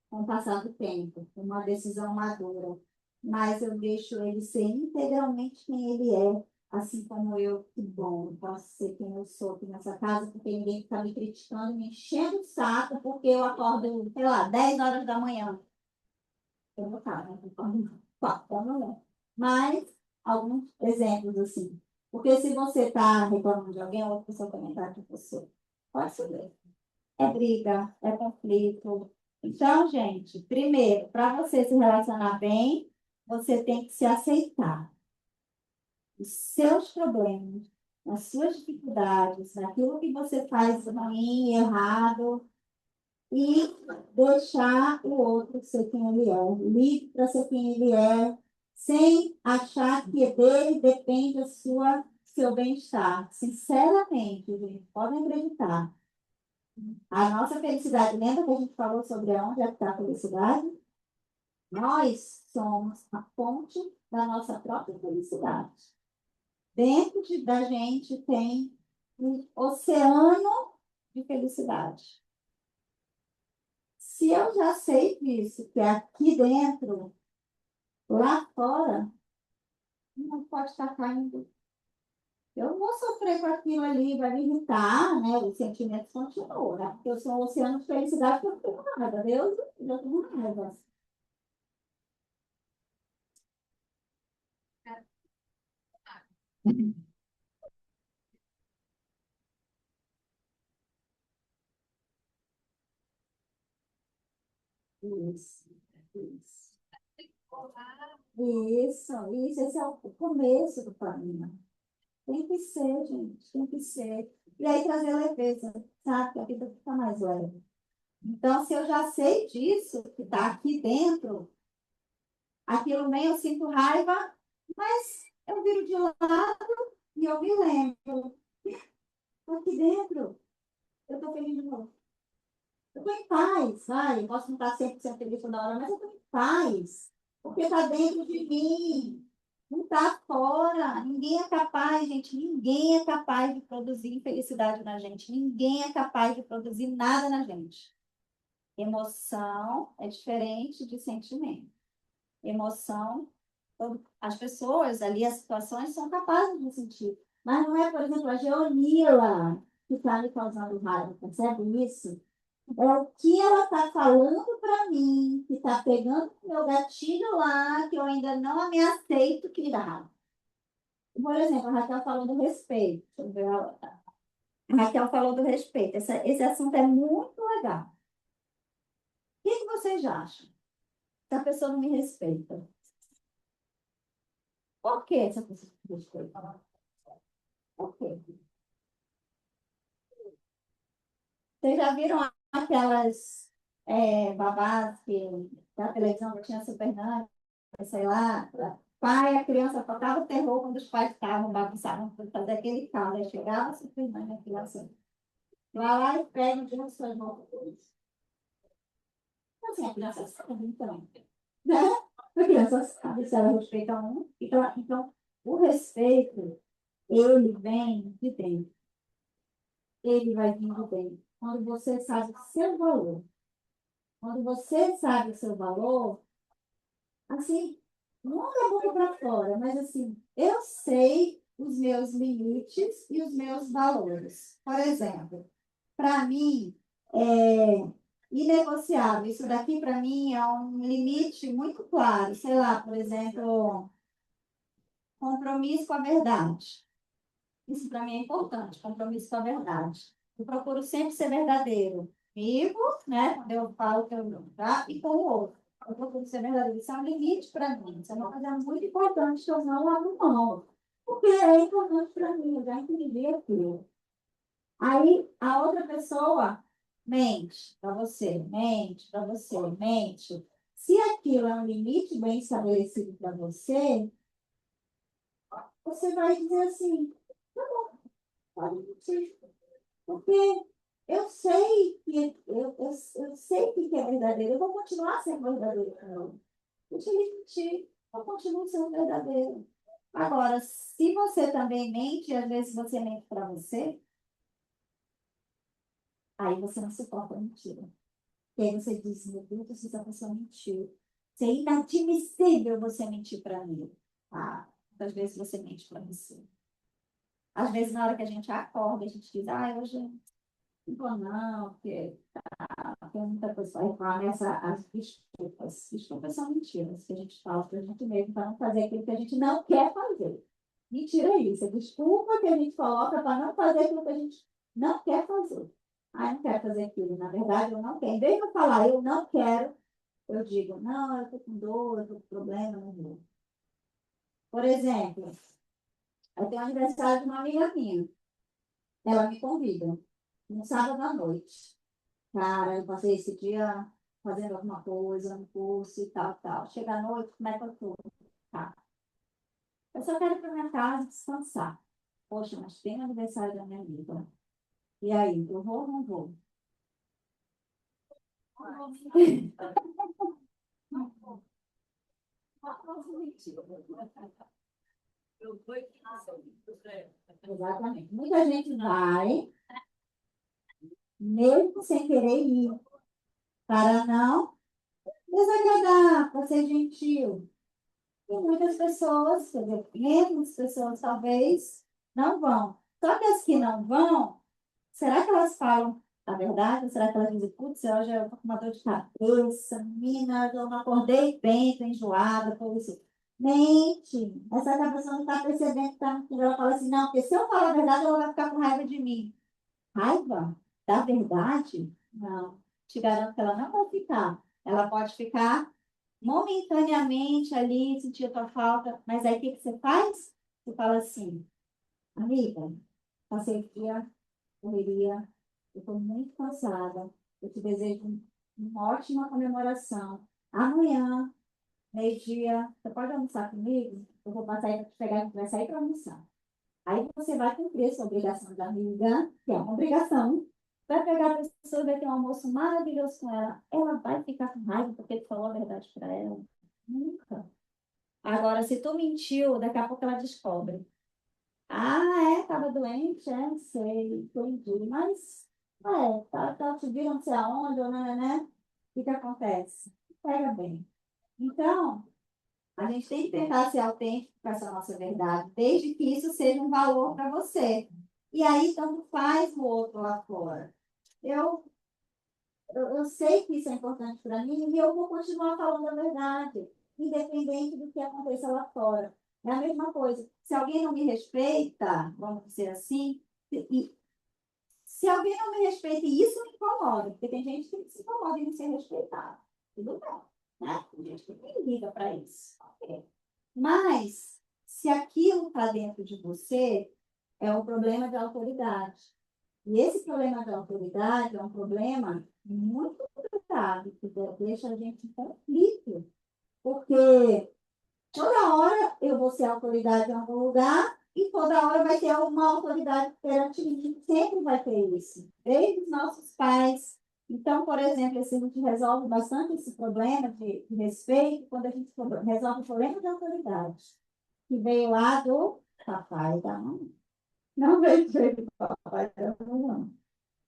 B: com o passar do tempo, uma decisão madura. Mas eu deixo ele ser integralmente quem ele é, assim como eu, que bom, eu posso ser quem eu sou aqui nessa casa, porque ninguém está me criticando, me enchendo o saco, porque eu acordo, sei lá, 10 horas da manhã. Eu vou estar, né? Eu acordo 4 da manhã. Mas, alguns exemplos assim. Porque se você está reclamando de alguém, outra pessoa também está com você. Pode ser. É briga, é conflito. Então, gente, primeiro, para você se relacionar bem, você tem que se aceitar. Os seus problemas, as suas dificuldades, naquilo que você faz ruim, errado, e deixar o outro ser quem ele é. Livre para ser quem ele é, sem achar que dele depende o seu bem-estar. Sinceramente, gente, podem acreditar. A nossa felicidade, lembra que a gente falou sobre onde é que está a felicidade? Nós somos a fonte da nossa própria felicidade. Dentro da gente tem um oceano de felicidade. Se eu já sei disso, que é aqui dentro, lá fora, não pode estar caindo. Eu não vou sofrer com aquilo ali, vai me irritar, né? Os sentimentos continuam, né? Porque eu sou um oceano de felicidade, que eu não tenho nada. Deus, eu tenho raiva. Isso, isso. Isso, esse é o começo do caminho. Tem que ser, gente, tem que ser. E aí trazer leveza, sabe? Que a vida fica mais leve. Então, se eu já sei disso, que está aqui dentro, aquilo vem, eu sinto raiva, Mas eu viro de lado e eu me lembro. Aqui dentro, eu estou feliz de novo. Eu estou em paz, vai. Eu posso não estar 100% feliz toda hora, mas eu estou em paz. Porque está dentro de mim. Não está fora. Ninguém é capaz, gente. Ninguém é capaz de produzir felicidade na gente. Ninguém é capaz de produzir nada na gente. Emoção é diferente de sentimento. Emoção, as pessoas ali, as situações são capazes de sentir. Mas não é, por exemplo, a Geonila que está me causando raiva, percebe isso? É o que ela está falando para mim, que está pegando o meu gatilho lá, que eu ainda não me aceito que dá raiva. Por exemplo, a Raquel falou do respeito. Deixa eu ver a Raquel falou do respeito. Esse assunto é muito legal. O que vocês acham? Se a pessoa não me respeita. Por que essa pessoa não me respeita? Por quê? Vocês já viram aquelas babás que da televisão que tinha Super Nani, sei lá, pai, a criança tocava terror quando os pais estavam, bagunçavam, fazer aquele caos. Aí chegava a Super Nani, a criança vai lá e pega o dia suas roupas. Assim, a criança sabe, então, né? A criança sabe se ela respeita um. Então, o respeito, ele vem de dentro. Ele vai vir de dentro. Quando você sabe o seu valor. Quando você sabe o seu valor, assim, não da boca para fora, mas assim, eu sei os meus limites e os meus valores. Por exemplo, para mim, é inegociável. Isso daqui, para mim, é um limite muito claro. Sei lá, por exemplo, compromisso com a verdade. Isso para mim é importante, compromisso com a verdade. Eu procuro sempre ser verdadeiro. Comigo, né? Quando eu falo que eu não, tá? E com o outro. Eu procuro ser verdadeiro. Isso é um limite para mim. Isso é uma coisa muito importante que eu não abro mão. Porque é importante para mim, eu já entendi aquilo. Aí a outra pessoa mente para você, mente. Se aquilo é um limite bem estabelecido para você, você vai dizer assim, tá bom, pode mentir. Porque eu sei eu sei que é verdadeiro. Eu vou continuar sendo verdadeiro com ele. Eu te mentir, eu continuo sendo verdadeiro. Agora, se você também mente, às vezes você mente para você, aí você não suporta a mentira. E aí você diz, meu Deus, essa pessoa mentiu. Isso é inadmissível você mentir para mim. Ah, às vezes você mente para você. Às vezes, na hora que a gente acorda, a gente diz, hoje não vou não, porque tem muita coisa. Aí começa as desculpas. Desculpas são mentiras que a gente fala para a gente mesmo para não fazer aquilo que a gente não quer fazer. Mentira é isso. É desculpa que a gente coloca para não fazer aquilo que a gente não quer fazer. Não quero fazer aquilo. Na verdade, eu não quero. Em vez de eu falar, eu não quero, eu digo, não, eu estou com dor, eu estou com problema, não vou. Por exemplo, eu tenho aniversário de uma amiga minha. Ela me convida, no sábado à noite. Cara, eu passei esse dia fazendo alguma coisa no curso e tal, tal. Chega à noite, como é que eu tô? Tá. Eu só quero ir para minha casa descansar. Poxa, mas tem aniversário da minha amiga. E aí, eu vou ou não vou? Exatamente. Muita gente vai, mesmo sem querer ir, para não desagradar, para ser gentil. E muitas pessoas, quer dizer, menos pessoas talvez, não vão. Só que as que não vão, será que elas falam a verdade? Ou será que elas dizem, putz, hoje eu tô com uma dor de cabeça, menina, eu não acordei bem, tô enjoada, por isso. Mente. Essa pessoa não está percebendo que está mentindo. Ela fala assim, não, porque se eu falar a verdade, ela vai ficar com raiva de mim. Raiva da verdade? Não. Te garanto que ela não vai ficar. Ela pode ficar momentaneamente ali, sentir a tua falta, mas aí o que que você faz? Você fala assim, amiga, passei o dia, correria, eu estou muito cansada, eu te desejo uma ótima comemoração. Amanhã meio-dia, você pode almoçar comigo? Eu vou passar aí para te pegar, a gente vai sair para almoçar. Aí você vai cumprir essa obrigação de amiga, que é uma obrigação, vai pegar a pessoa, vai ter um almoço maravilhoso com ela. Ela vai ficar com raiva porque tu falou a verdade para ela? Nunca. Agora, se tu mentiu, daqui a pouco ela descobre. Ah, estava doente? É, sei, entendi. Mas, tá te viram não sei aonde, ou né? O que que acontece? Pega bem. Então, a gente tem que tentar ser autêntico com essa nossa verdade, desde que isso seja um valor para você. E aí, tanto faz o outro lá fora. Eu, eu sei que isso é importante para mim e eu vou continuar falando a verdade, independente do que aconteça lá fora. É a mesma coisa. Se alguém não me respeita, vamos dizer assim, e se alguém não me respeita, e isso me incomoda, porque tem gente que se incomoda em não ser respeitado. Tudo bem, né? Tem gente que tem liga para isso. Ok. Mas, se aquilo está dentro de você, é um problema de autoridade. E esse problema de autoridade é um problema muito grave, que deixa a gente em conflito. Porque toda hora eu vou ser autoridade em algum lugar e toda hora vai ter alguma autoridade perante mim. Sempre vai ter isso. Desde os nossos pais. Então, por exemplo, assim, a gente resolve bastante esse problema de respeito quando a gente resolve o problema de autoridade, que veio lá do papai e da mamãe. Não veio do papai e da mamãe.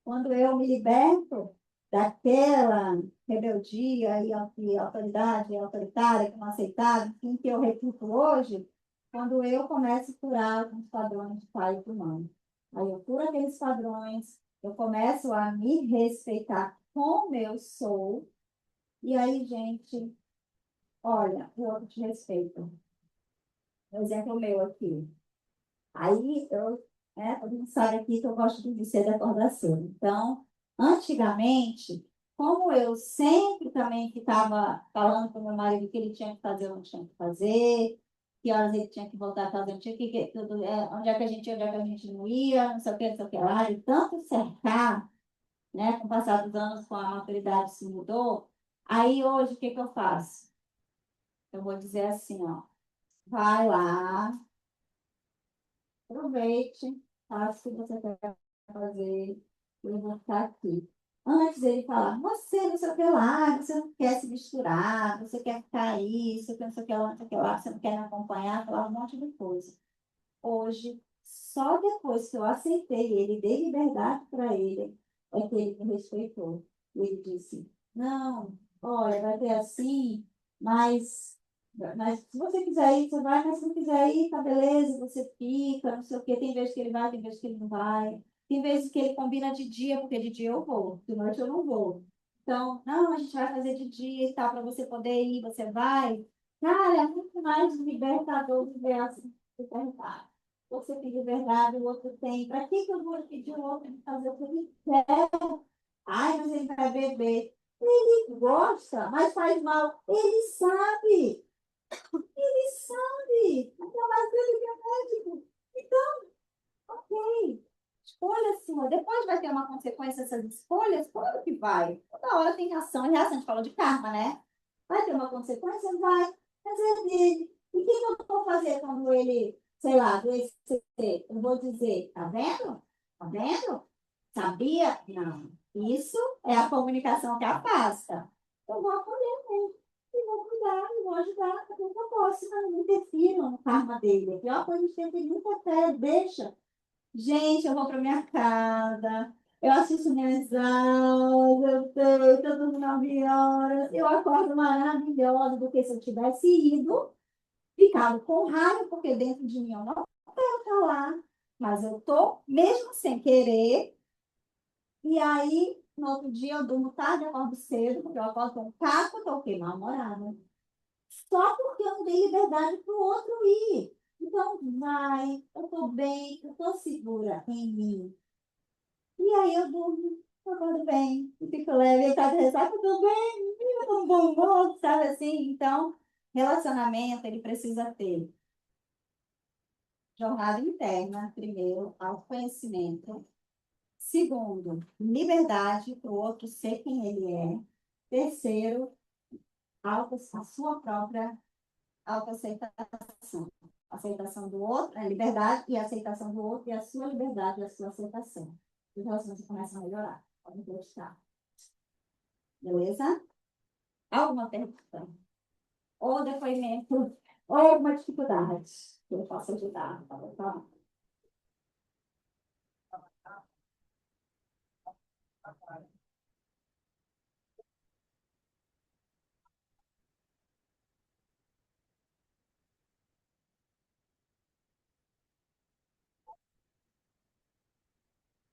B: Quando eu me liberto daquela rebeldia e autoridade autoritária que não aceitava, em que eu reputo hoje, quando eu começo a curar os padrões de pai e mãe. Aí eu curo aqueles padrões, eu começo a me respeitar como eu sou, e aí, gente, olha, o outro te respeita. Um exemplo meu aqui. Aí eu, todo mundo sabe aqui que eu gosto de cedo e acordar cedo. Então, antigamente, como eu sempre também ficava falando para o meu marido o que ele tinha que fazer, onde tinha que fazer, que horas ele tinha que voltar a fazer, tudo, onde é que a gente ia, onde é que a gente não ia, não sei o que, não sei o que lá, e tanto cercar, né? Com o passar dos anos, com a maturidade se mudou. Aí hoje, o que que eu faço? Eu vou dizer assim, ó, vai lá, aproveite, faça o que você quer fazer, eu vou ficar aqui. Antes dele falar, você não sei o que lá, você não quer se misturar, você quer ficar aí, você não sei o que lá, não sei o que lá, você não quer me acompanhar, falar um monte de coisa. Hoje, só depois que eu aceitei ele, dei liberdade para ele, é que ele me respeitou. Ele disse, não, olha, vai ter assim, mas, mas se você quiser ir, você vai, mas se não quiser ir, tá beleza, você fica, não sei o quê. Tem vezes que ele vai, tem vezes que ele não vai. Tem vezes que ele combina de dia, porque de dia eu vou, de noite eu não vou. Então, não, a gente vai fazer de dia e tal, para você poder ir, você vai. Cara, é muito mais libertador viver assim, de verdade. Você tem liberdade, o outro tem. Para que eu vou pedir o outro de fazer o que ele quer? Ai, mas ele vai beber. Ele gosta, mas faz mal. Ele sabe. Ele sabe. Ainda mais ele que é médico. Então, ok. Escolha sua. Depois vai ter uma consequência essas escolhas? Claro que vai. Toda hora tem ação e reação. A gente falou de karma, né? Vai ter uma consequência? Vai. Mas é dele. E o que eu vou fazer quando ele, sei lá, eu vou dizer, tá vendo? Tá vendo? Sabia? Não. Isso é a comunicação que afasta. Eu vou acolher ele. E vou cuidar, e vou ajudar, porque eu posso, mas não interfiro no karma dele. A pior coisa que tem nunca até deixa. Gente, eu vou para minha casa, eu assisto minhas aulas, eu deito todas as 9 horas, eu acordo maravilhosa, porque se eu tivesse ido, ficado com raiva, porque dentro de mim eu não quero estar lá, mas eu tô, mesmo sem querer, e aí, no outro dia eu durmo tarde, acordo cedo, porque eu acordo com um caco, eu tô o quê? Mal-humorada. Só porque eu não dei liberdade para o outro ir. Então, vai, eu estou bem, eu estou segura em mim. E aí eu durmo, tudo bem, e fico leve, e tá de ressaca, tudo bem, eu tô um bom humor, sabe assim? Então, relacionamento, ele precisa ter jornada interna, primeiro, autoconhecimento. Segundo, liberdade para o outro ser quem ele é. Terceiro, a sua própria autoaceitação. Aceitação do outro, a liberdade e a aceitação do outro, e a sua liberdade e a sua aceitação. Os relacionamentos começam a melhorar. Podem gostar. Beleza? Alguma pergunta? Ou depoimento, ou alguma dificuldade que eu possa ajudar. Tá bom?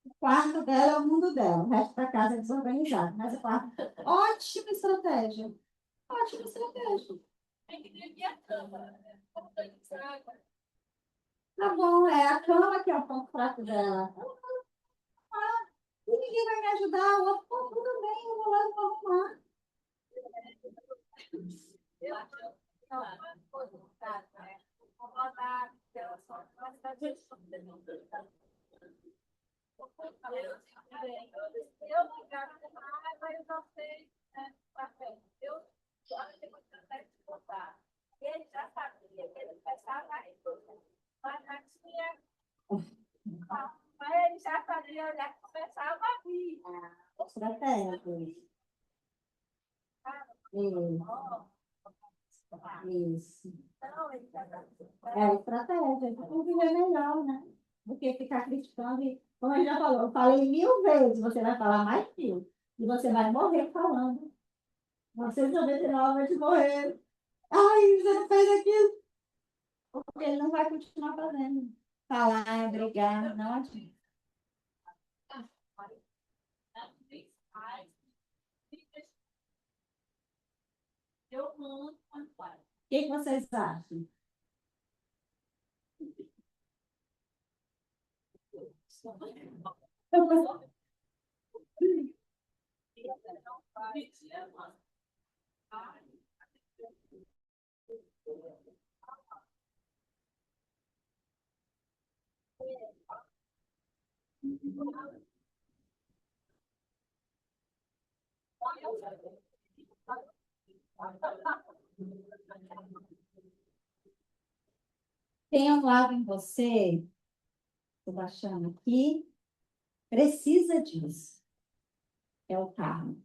B: O quarto dela é o mundo dela, o resto da casa é desorganizado. Mas o quarto, ótima estratégia. Ótima estratégia.
C: Tem que dividir a cama, né? Como tá de água.
B: Tá bom, é a cama que é o ponto fraco dela. Ah, e ninguém vai me ajudar, o outro, "Pô, tudo bem, eu vou lá e vou arrumar."
C: Eu acho que não é uma coisa, né? Vou rodar, ela só vai dar de eu não quero mais, mas eu não sei, né? Eu só tenho muita vontade de voltar. Ele já sabia que ele pensava isso, mas já tinha. Mas ele já sabia, já começava a rir.
B: Estratégia. Isso.
C: Então, ele já sabia.
B: É estratégia. Então, viver melhor, né? Do que ficar criticando. E, como ele já falou, eu falei 1000 vezes, você vai falar mais 1000. E você vai morrer falando. 999 vai te morrer. Ai, você não fez aquilo. Porque ele não vai continuar fazendo. Falar, brigar, não adianta.
C: Eu amo quando faz.
B: O que vocês acham? Tem um lado em você, estou baixando aqui, precisa disso. É o karma.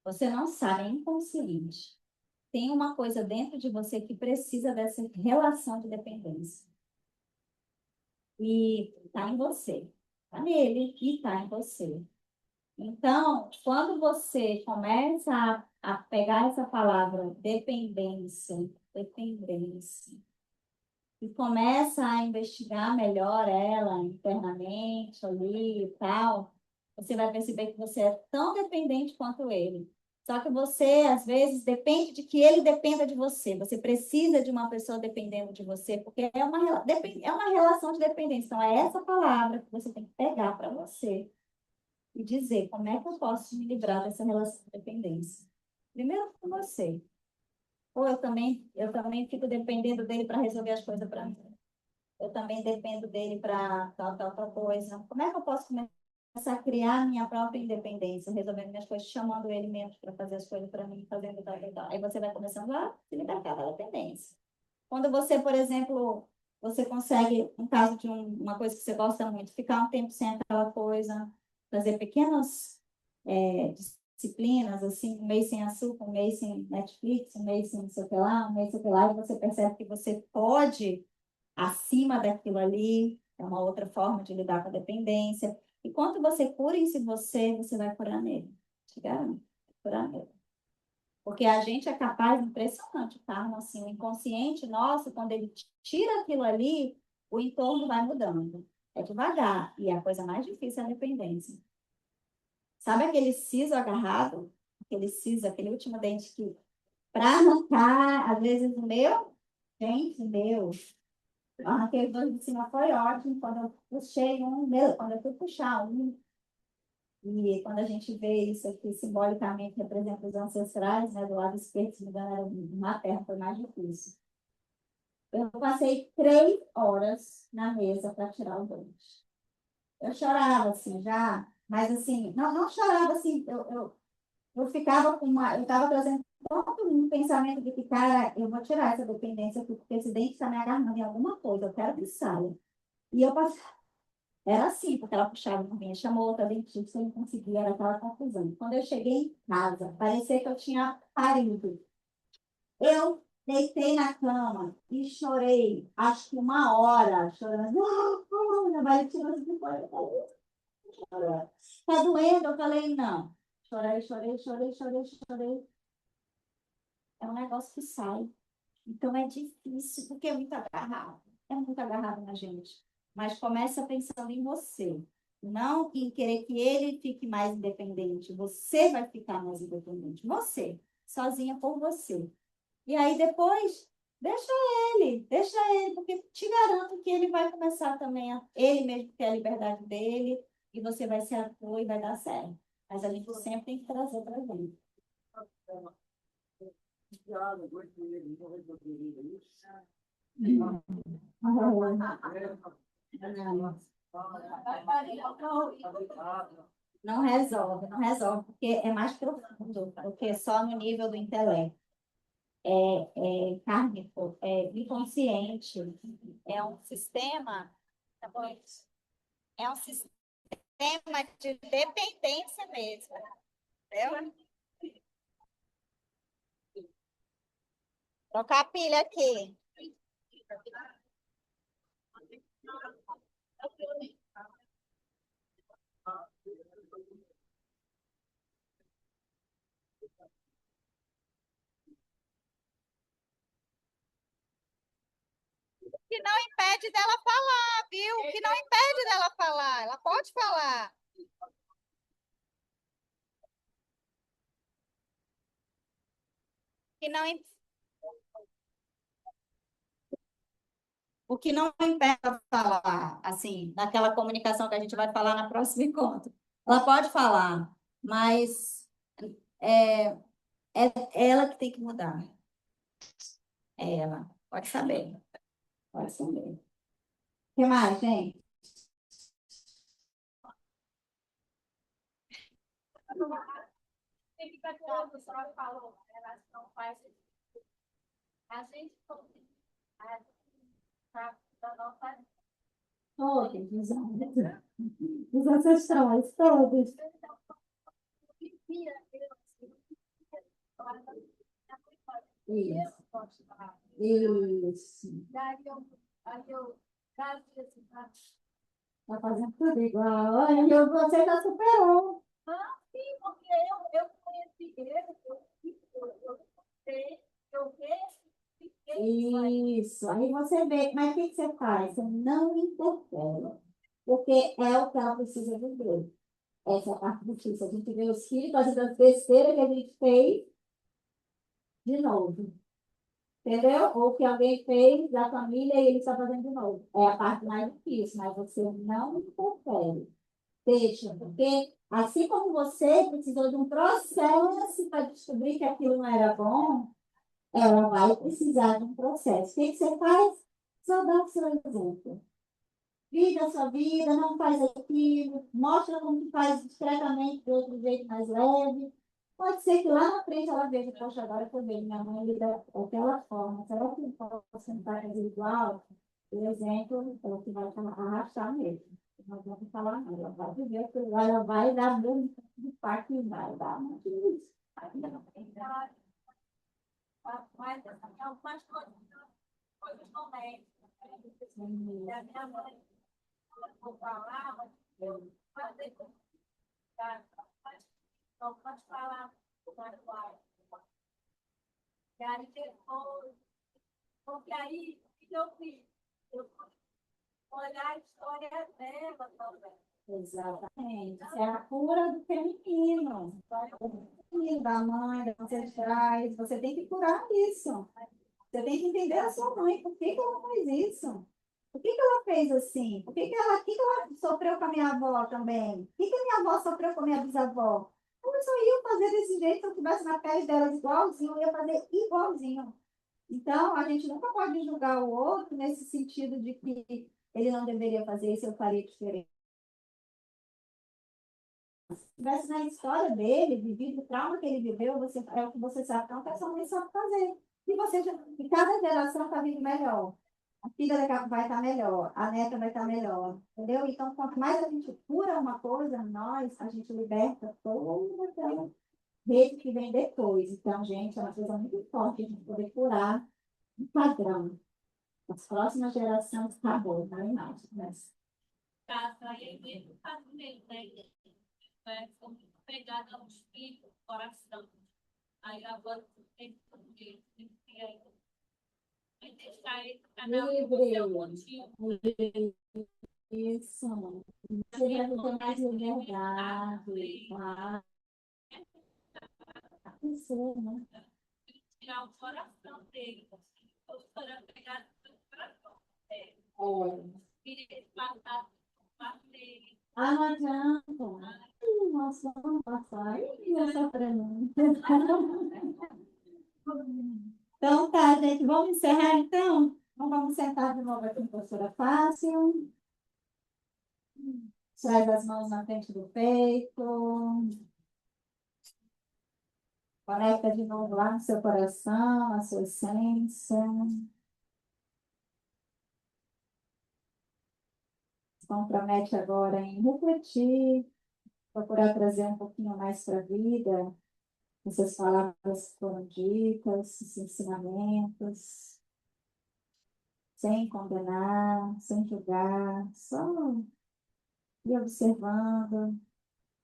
B: Você não sabe, é inconsciente. Tem uma coisa dentro de você que precisa dessa relação de dependência. E está em você. Está nele e está em você. Então, quando você começa a pegar essa palavra dependência, dependência, e começa a investigar melhor ela internamente ali e tal, você vai perceber que você é tão dependente quanto ele. Só que você, às vezes, depende de que ele dependa de você. Você precisa de uma pessoa dependendo de você, porque é uma relação de dependência. Então, é essa palavra que você tem que pegar para você e dizer como é que eu posso me livrar dessa relação de dependência. Primeiro com você. Ou eu também fico dependendo dele para resolver as coisas para mim. Eu também dependo dele para tal coisa. Como é que eu posso começar a criar minha própria independência, resolvendo minhas coisas, chamando ele mesmo para fazer as coisas para mim, fazendo tal. Aí você vai começando a se libertar da dependência. Quando você, por exemplo, você consegue, no caso de uma coisa que você gosta muito, ficar um tempo sem aquela coisa, fazer pequenas disciplinas, assim, um mês sem açúcar, um mês sem Netflix, um mês sem não sei o que lá, um mês sem o que lá, e você percebe que você pode acima daquilo ali, é uma outra forma de lidar com a dependência. E quando você cura em si você, você vai curar nele. Te garanto, curar nele. Porque a gente é capaz, impressionante, tá? Assim, o inconsciente nosso, quando ele tira aquilo ali, o entorno vai mudando. É devagar. E a coisa mais difícil é a dependência. Sabe aquele siso agarrado? Aquele siso, aquele último dente que, para arrancar, às vezes o meu, gente, meu, eu arranquei os dois de cima, foi ótimo. Quando eu puxei quando eu fui puxar um, e quando a gente vê isso aqui, simbolicamente representa os ancestrais, né? Do lado esquerdo, se não me engano, era uma terra, foi mais difícil. Eu passei 3 horas na mesa para tirar o dente. Eu chorava, assim, já, mas assim, não chorava assim, eu ficava com uma, eu estava trazendo Ponto no pensamento de que, cara, eu vou tirar essa dependência aqui, porque esse dente está me agarrando em alguma coisa, eu quero que saia. E eu passei, era assim, porque ela puxava por mim, chamou outra dentista, eu não conseguia, era aquela confusão. Quando eu cheguei em casa, parecia que eu tinha parido. Eu deitei na cama e chorei, acho que 1 hora, chorando. Minha barriga tirou de fora. Tá doendo? Eu falei, não. Chorei, chorei, chorei, chorei, chorei. É um negócio que sai. Então é difícil, porque é muito agarrado na gente. Mas começa pensando em você, não em querer que ele fique mais independente. Você vai ficar mais independente. Você, sozinha por você. E aí depois, deixa ele, porque te garanto que ele vai começar também, ele mesmo ter a liberdade dele, e você vai se apoiar e vai dar certo. Mas a gente sempre tem que trazer para gente. Não resolve, não resolve, porque é mais profundo do que só no nível do intelecto. É kármico, é inconsciente, é um sistema, tá bom? É um sistema de dependência mesmo, entendeu? Trocar a pilha aqui. Que não impede dela falar, viu? Que não impede dela falar. Ela pode falar. Que não, o que não impede ela falar, assim, naquela comunicação que a gente vai falar na próxima encontro. Ela pode falar, mas é, é ela que tem que mudar. É ela. Pode saber. Pode saber. O que mais, gente?
C: Tem que ver quando a senhora falou, elas não fazem. A gente a tá da nossa
B: Todos, os ancestrais, todos.
C: vivia,
B: Isso,
C: posso falar.
B: isso.
C: Aí eu trazia assim,
B: Tá fazendo tudo igual. Olha, você já superou.
C: sim, porque eu conheci ele, eu sei, eu vejo,
B: Isso. Aí você vê, mas o que que você faz? Você não interfere. Porque é o que ela precisa viver. Essa é a parte difícil. A gente vê os filhos fazendo as besteiras que a gente fez de novo. Entendeu? Ou que alguém fez da família e ele está fazendo de novo. É a parte mais difícil, mas você não interfere. Deixa, porque assim como você precisou de um processo para descobrir que aquilo não era bom, ela vai precisar de um processo. O que que você faz? Só dá o seu exemplo. Vive a sua vida, não faz aquilo, mostra como que faz discretamente de outro jeito mais leve. Pode ser que lá na frente ela veja, poxa, agora que eu vejo minha mãe lida daquela forma, será que eu posso tentar fazer igual? Por exemplo, é o que vai arrastar mesmo. Não vamos falar, não. Ela vai viver aquilo lá, ela vai dar mesmo de parte e vai dar muito isso. Ainda não tem nada.
C: mas algumas coisas domésticas. E a minha mãe, vou falar, mas não pode falar mais claro. E aí depois, porque aí, o que eu fiz? Eu fui olhar a história dela também.
B: Exatamente. É a cura do feminino. O feminino da mãe, das ancestrais. Você tem que curar isso. Você tem que entender a sua mãe. Por que que ela faz isso? Por que que ela fez assim? Por que que ela sofreu com a minha avó também? Por que que a minha avó sofreu com a minha bisavó? Eu só ia fazer desse jeito se eu estivesse na pele delas igualzinho, eu ia fazer igualzinho. Então, a gente nunca pode julgar o outro nesse sentido de que ele não deveria fazer isso, eu faria diferente. Se tivesse na história dele, vivido o trauma que ele viveu, você, é o que você sabe, então a sua mãe sabe fazer. E você já, e cada geração está vindo melhor. A filha daqui a pouco vai estar melhor, a neta vai estar melhor, entendeu? Então, quanto mais a gente cura uma coisa, nós, a gente liberta toda aquela rede que vem depois. Então, gente, é uma coisa muito forte a gente poder curar um padrão. As próximas gerações, acabou, não é mais. Mas,
C: Casa, aí mesmo o caso dele, né? É, ficou muito pegada ao espírito, ao coração. Aí agora tem que vai deixar ele canal do seu motivo.
B: isso. Você vai ter mais liberdade. Claro. Isso, né?
C: Tirar o coração dele. O coração pegado pelo coração dele.
B: É.
C: Queria matar dele.
B: Ah, não adianta. Nossa, vamos passar. Ih, essa pergunta. Então, tá, gente, vamos encerrar então? Então, vamos sentar de novo aqui em postura fácil. Traz as mãos na frente do peito. Conecta de novo lá no seu coração, na sua essência. Se compromete agora em refletir, procurar trazer um pouquinho mais para a vida essas palavras que foram ditas, esses ensinamentos, sem condenar, sem julgar, só ir observando,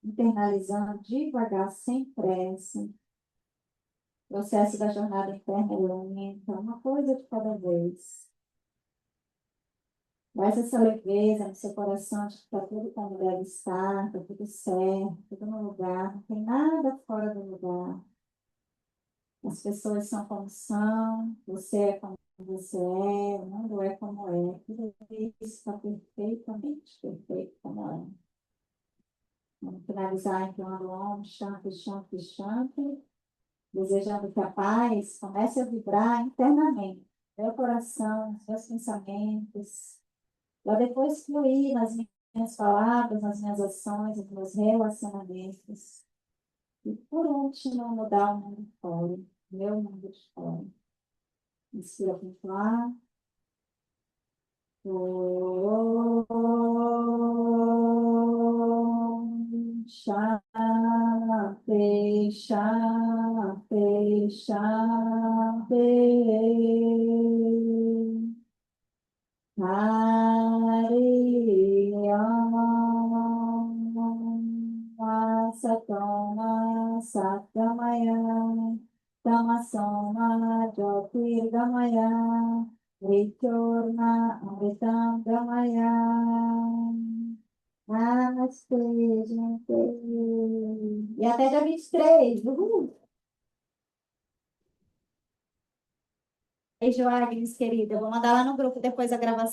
B: internalizando devagar, sem pressa. O processo da jornada interna é lenta, uma coisa de cada vez. Traz essa leveza no seu coração de que está tudo como deve estar, está tudo certo, tudo no lugar, não tem nada fora do lugar. As pessoas são como são, você é como você é, o mundo é como é. Tudo isso está perfeitamente perfeito como é. Vamos finalizar entoando o ombro, shanti, shanti, shanti, desejando que a paz comece a vibrar internamente, no meu coração, nos meus pensamentos, para depois fluir nas minhas palavras, nas minhas ações, nos meus relacionamentos. E por último, mudar o mundo fora, meu mundo de fora. Inspira por lá. Shanti, Shanti, Shanti. Hari Om Satoma Satgamaya Tamasoma Jyotirgamaya Ritorna Amritam Gamaya. Namastê, gente. E até dia 23. Uhul. Beijo, Agnes, querida. Eu vou mandar lá no grupo depois a gravação.